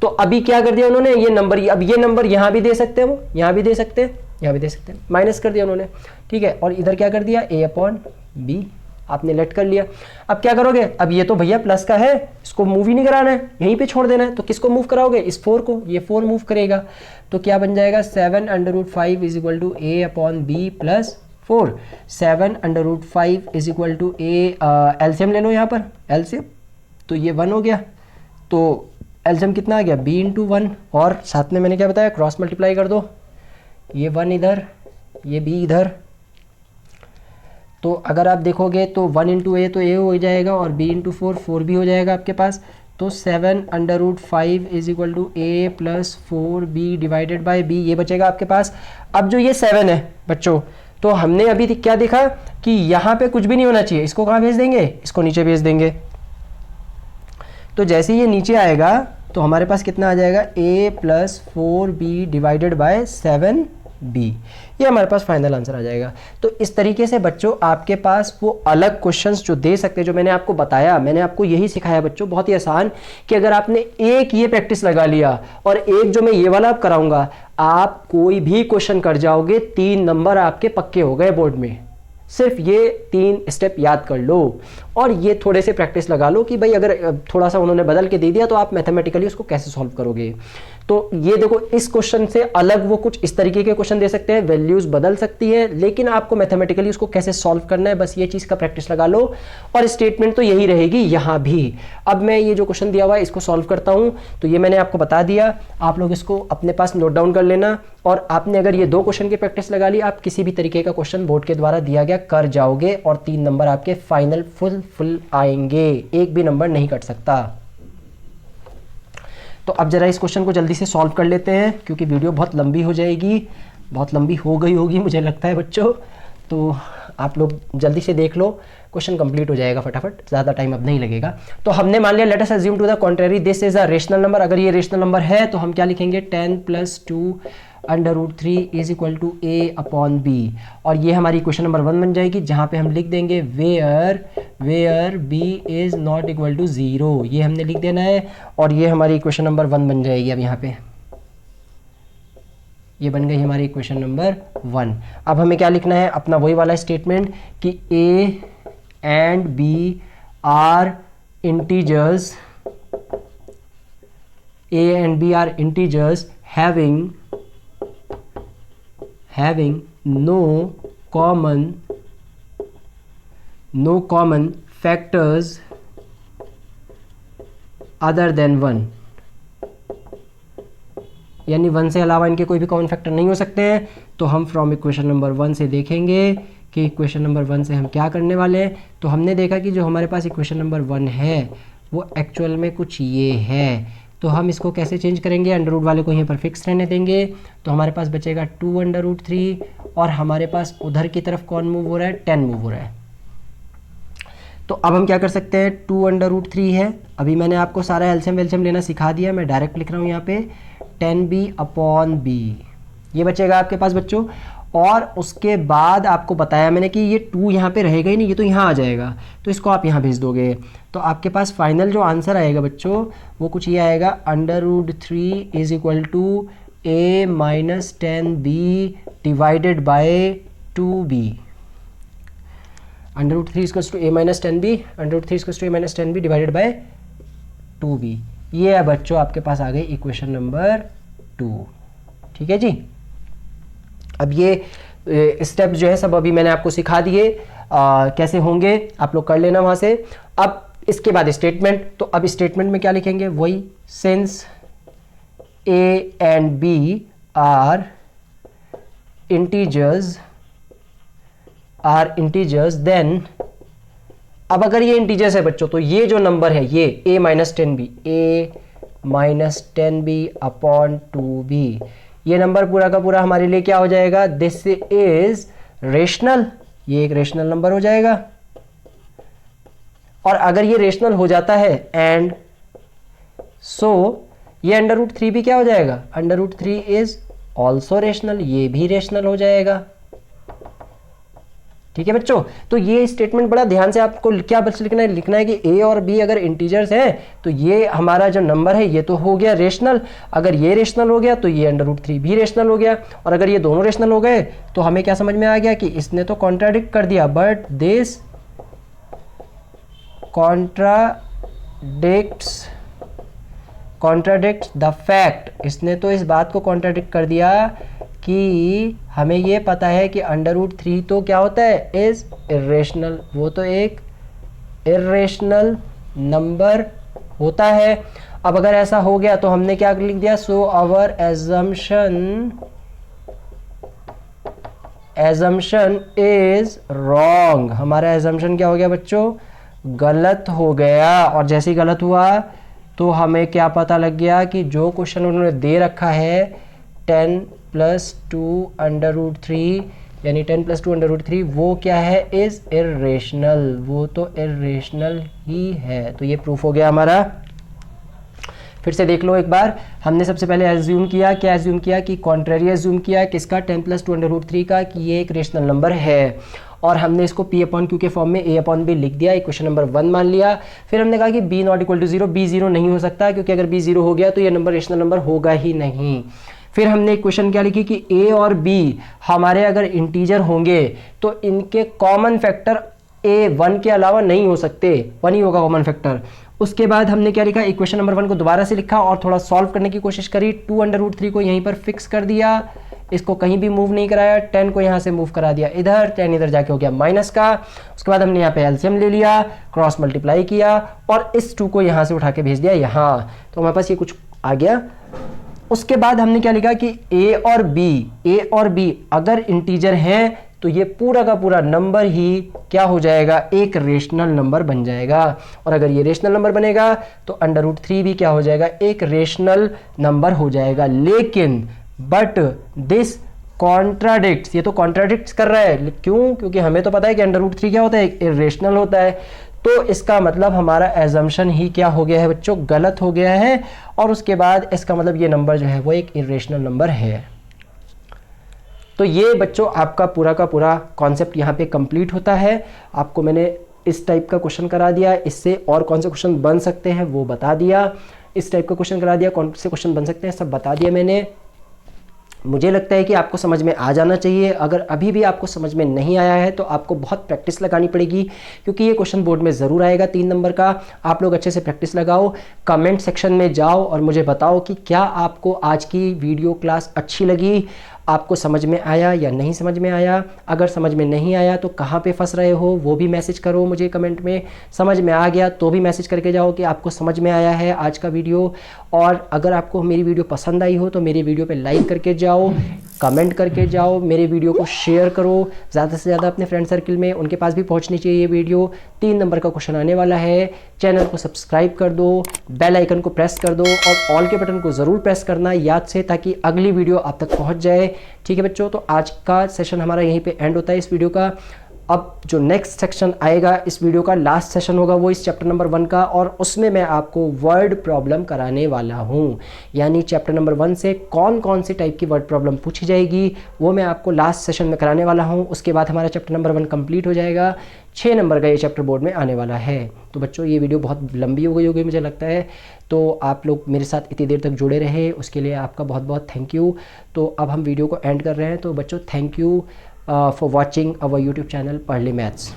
तो अभी क्या कर दिया उन्होंने, ये नंबर, अब ये नंबर यहाँ भी दे सकते हैं, वो यहाँ भी दे सकते हैं, यहाँ भी दे सकते हैं, माइनस कर दिया उन्होंने, ठीक है। और इधर क्या कर दिया, a/b आपने लेट कर लिया। अब क्या करोगे, अब ये तो भैया प्लस का है, इसको मूव ही नहीं कराना है, यहीं पे छोड़ देना है, तो किसको मूव कराओगे, इस 4 को, ये 4 मूव करेगा, तो क्या बन जाएगा 7/5 is equal to a/b plus 4। 7/5 is equal to a, LCM ले लो यहाँ पर, एलसीएम, तो ये 1 हो गया, तो एलसीएम कितना आ गया, b × 1, और साथ में मैंने क्या बताया, क्रॉस मल्टीप्लाई कर दो, ये 1 इधर, ये b इधर, तो अगर आप देखोगे तो 1 × a तो a हो जाएगा, और b × 4 भी हो जाएगा आपके पास, तो 7/5 is equal to a plus 4b divided by b, ये बचेगा आपके पास। अब जो ये 7 है बच्चों, तो हमने अभी क्या देखा कि यहाँ पे कुछ भी नहीं होना चाहिए, इसको कहाँ भेज देंगे, इसको नीचे भेज देंगे। तो जैसे ये नीचे आएगा तो हमारे पास कितना आ जाएगा, a plus 4b divided by 7b, ये हमारे पास फाइनल आंसर आ जाएगा। तो इस तरीके से बच्चों आपके पास वो अलग क्वेश्चंस जो दे सकते हैं, जो मैंने आपको बताया, मैंने आपको यही सिखाया बच्चों, बहुत ही आसान, कि अगर आपने एक ये प्रैक्टिस लगा लिया और एक जो मैं ये वाला आप कराऊंगा, आप कोई भी क्वेश्चन कर जाओगे, 3 नंबर आपके पक्के हो गए बोर्ड में। सिर्फ ये 3 स्टेप याद कर लो और ये थोड़े से प्रैक्टिस लगा लो कि भाई अगर थोड़ा सा उन्होंने बदल के दे दिया तो आप मैथमेटिकली उसको कैसे सॉल्व करोगे। तो ये देखो, इस क्वेश्चन से अलग वो कुछ इस तरीके के क्वेश्चन दे सकते हैं, वैल्यूज बदल सकती है, लेकिन आपको मैथमेटिकली उसको कैसे सॉल्व करना है, बस ये चीज़ का प्रैक्टिस लगा लो। और स्टेटमेंट तो यही रहेगी यहाँ भी। अब मैं ये जो क्वेश्चन दिया हुआ है इसको सॉल्व करता हूँ, तो ये मैंने आपको बता दिया, आप लोग इसको अपने पास नोट डाउन कर लेना। और आपने अगर ये 2 क्वेश्चन की प्रैक्टिस लगा ली, आप किसी भी तरीके का क्वेश्चन बोर्ड के द्वारा दिया गया कर जाओगे और 3 नंबर आपके फाइनल फुल आएंगे, एक भी नंबर नहीं कट सकता। तो अब जरा इस क्वेश्चन को जल्दी से सॉल्व कर लेते हैं, क्योंकि वीडियो बहुत लंबी हो जाएगी, बहुत लंबी हो गई होगी मुझे लगता है बच्चों। तो आप लोग जल्दी से देख लो, क्वेश्चन कंप्लीट हो जाएगा फटाफट, ज़्यादा टाइम अब नहीं लगेगा। तो हमने मान लिया, let us assume to the contrary this is a rational number. अगर ये रेशनल नंबर है तो हम क्या लिखेंगे, 10 + 2 √3 इज इक्वल टू a/b। और ये हमारी क्वेश्चन नंबर 1 बन जाएगी, जहाँ पे हम लिख देंगे where b is not equal to 0, ये हमने लिख देना है। और ये हमारी क्वेश्चन नंबर 1 बन जाएगी। अब यहाँ पे ये बन गई हमारी क्वेश्चन नंबर 1। अब हमें क्या लिखना है, अपना वही वाला स्टेटमेंट कि a and b are integers, a and b are integers having no common factors other than 1, यानी 1 से अलावा इनके कोई भी कॉमन फैक्टर नहीं हो सकते हैं। तो हम फ्रॉम इक्वेशन नंबर 1 से देखेंगे कि इक्वेशन नंबर 1 से हम क्या करने वाले हैं। तो हमने देखा कि जो हमारे पास इक्वेशन नंबर 1 है वो एक्चुअल में कुछ ये है। तो हम इसको कैसे चेंज करेंगे, अंडर रूट वाले को यहीं पर फिक्स रहने देंगे। तो हमारे पास बचेगा 2√3 और हमारे पास उधर की तरफ कौन मूव हो रहा है, 10 मूव हो रहा है। तो अब हम क्या कर सकते हैं, 2√3 है, अभी मैंने आपको सारा एलसीएम वेलसीएम लेना सिखा दिया, मैं डायरेक्ट लिख रहा हूँ यहाँ पे 10b/b, ये बचेगा आपके पास बच्चों। और उसके बाद आपको बताया मैंने कि ये 2 यहाँ पे रहेगा ही नहीं, ये तो यहाँ आ जाएगा, तो इसको आप यहाँ भेज दोगे। तो आपके पास फाइनल जो आंसर आएगा बच्चों वो कुछ ये आएगा, √3 is equal to a - 10b divided by 2b। √3 equals to a - 10b, √3 equals to a - 10b divided by 2b। ये है बच्चों आपके पास आ गई इक्वेशन नंबर 2। ठीक है जी। अब ये स्टेप जो है सब अभी मैंने आपको सिखा दिए, कैसे होंगे आप लोग कर लेना वहाँ से। अब इसके बाद स्टेटमेंट, तो अब स्टेटमेंट में क्या लिखेंगे, वही since a and b are integers then, अब अगर ये इंटीजर्स है बच्चों तो ये जो नंबर है ये a minus 10b upon 2b, ये नंबर पूरा का पूरा हमारे लिए क्या हो जाएगा, दिस इज रेशनल, ये एक रेशनल नंबर हो जाएगा। और अगर ये रेशनल हो जाता है एंड सो ये √3 भी क्या हो जाएगा, √3 इज ऑल्सो रेशनल, ये भी रेशनल हो जाएगा। ठीक है बच्चों, तो ये स्टेटमेंट बड़ा ध्यान से आपको क्या बस लिखना है कि ए और बी अगर इंटीजर्स हैं तो ये हमारा जो नंबर है ये तो हो गया रेशनल, अगर ये रेशनल हो गया तो ये √3 भी रेशनल हो गया, और अगर ये दोनों रेशनल हो गए तो हमें क्या समझ में आ गया कि इसने तो कॉन्ट्राडिक्ट कर दिया, but this contradicts the fact, इसने तो इस बात को कॉन्ट्राडिक्ट कर दिया कि हमें ये पता है कि √3 तो क्या होता है, इज इर्रेशनल, वो तो एक इर्रेशनल नंबर होता है। अब अगर ऐसा हो गया तो हमने क्या लिख दिया, so our assumption is wrong, हमारा एजम्पशन क्या हो गया बच्चों, गलत हो गया। और जैसे ही गलत हुआ तो हमें क्या पता लग गया कि जो क्वेश्चन उन्होंने दे रखा है 10 + 2 √3 यानी 10 + 2 √3 वो क्या है, इज इर्रेशनल, वो तो इर्रेशनल ही है। तो ये प्रूफ हो गया हमारा। फिर से देख लो एक बार, हमने सबसे पहले एज्यूम किया, क्या एज्यूम किया कि कॉन्ट्रेरी एज्यूम किया किसका, 10 + 2 √3 का, कि ये एक रेशनल नंबर है, और हमने इसको P/Q के फॉर्म में A/B लिख दिया, इक्वेशन नंबर 1 मान लिया। फिर हमने कहा कि B ≠ 0, B 0 नहीं हो सकता, क्योंकि अगर B 0 हो गया तो ये नंबर रेशनल नंबर होगा ही नहीं। फिर हमने इक्वेशन क्या लिखी कि A और B हमारे अगर इंटीजर होंगे तो इनके कॉमन फैक्टर A 1 के अलावा नहीं हो सकते, 1 ही होगा कॉमन फैक्टर। उसके बाद हमने क्या लिखा, इक्वेशन नंबर 1 को दोबारा से लिखा और थोड़ा सॉल्व करने की कोशिश करी, 2 √3 को यहीं पर फिक्स कर दिया, इसको कहीं भी मूव नहीं कराया, 10 को यहाँ से मूव करा दिया इधर, 10 इधर जाके हो गया माइनस का। उसके बाद हमने यहाँ पे एलसीएम ले लिया, क्रॉस मल्टीप्लाई किया और इस 2 को यहाँ से उठा के भेज दिया यहाँ, तो हमारे पास ये कुछ आ गया। उसके बाद हमने क्या लिखा कि ए और बी अगर इंटीजर हैं तो ये पूरा का पूरा नंबर ही क्या हो जाएगा, एक रेशनल नंबर बन जाएगा, और अगर ये रेशनल नंबर बनेगा तो √3 भी क्या हो जाएगा, एक रेशनल नंबर हो जाएगा। लेकिन बट दिस कॉन्ट्राडिक्ट्स, ये तो कॉन्ट्राडिक्ट्स कर रहा है, क्यों, क्योंकि हमें तो पता है कि √3 क्या होता है, एक इर्रेशनल होता है, तो इसका मतलब हमारा एजम्पशन ही क्या हो गया है बच्चों, गलत हो गया है, और उसके बाद इसका मतलब ये नंबर जो है वो एक इर्रेशनल नंबर है। तो ये बच्चों आपका पूरा का पूरा कॉन्सेप्ट यहाँ पे कंप्लीट होता है। आपको मैंने इस टाइप का क्वेश्चन करा दिया, इससे और कौन से क्वेश्चन बन सकते हैं वो बता दिया, इस टाइप का क्वेश्चन करा दिया, कौन से क्वेश्चन बन सकते हैं सब बता दिया मैंने। मुझे लगता है कि आपको समझ में आ जाना चाहिए। अगर अभी भी आपको समझ में नहीं आया है तो आपको बहुत प्रैक्टिस लगानी पड़ेगी, क्योंकि ये क्वेश्चन बोर्ड में ज़रूर आएगा 3 नंबर का। आप लोग अच्छे से प्रैक्टिस लगाओ, कमेंट सेक्शन में जाओ और मुझे बताओ कि क्या आपको आज की वीडियो क्लास अच्छी लगी, आपको समझ में आया या नहीं समझ में आया। अगर समझ में नहीं आया तो कहाँ पे फंस रहे हो वो भी मैसेज करो मुझे कमेंट में। समझ में आ गया तो भी मैसेज करके जाओ कि आपको समझ में आया है आज का वीडियो। और अगर आपको मेरी वीडियो पसंद आई हो तो मेरी वीडियो पे लाइक करके जाओ, कमेंट करके जाओ, मेरे वीडियो को शेयर करो ज़्यादा से ज़्यादा अपने फ्रेंड सर्किल में, उनके पास भी पहुंचनी चाहिए ये वीडियो। 3 नंबर का क्वेश्चन आने वाला है, चैनल को सब्सक्राइब कर दो, बेल आइकन को प्रेस कर दो और ऑल के बटन को ज़रूर प्रेस करना याद से, ताकि अगली वीडियो आप तक पहुँच जाए। ठीक है बच्चों, तो आज का सेशन हमारा यहीं पे एंड होता है इस वीडियो का। अब जो नेक्स्ट सेक्शन आएगा इस वीडियो का लास्ट सेशन होगा वो इस चैप्टर नंबर 1 का, और उसमें मैं आपको वर्ड प्रॉब्लम कराने वाला हूँ। यानी चैप्टर नंबर 1 से कौन कौन सी टाइप की वर्ड प्रॉब्लम पूछी जाएगी वो मैं आपको लास्ट सेशन में कराने वाला हूँ। उसके बाद हमारा चैप्टर नंबर 1 कंप्लीट हो जाएगा। 6 नंबर का ये चैप्टर बोर्ड में आने वाला है। तो बच्चों ये वीडियो बहुत लंबी हो गई होगी मुझे लगता है, तो आप लोग मेरे साथ इतनी देर तक जुड़े रहे उसके लिए आपका बहुत बहुत थैंक यू। तो अब हम वीडियो को एंड कर रहे हैं। तो बच्चों thank you for watching our YouTube channel Parle Maths।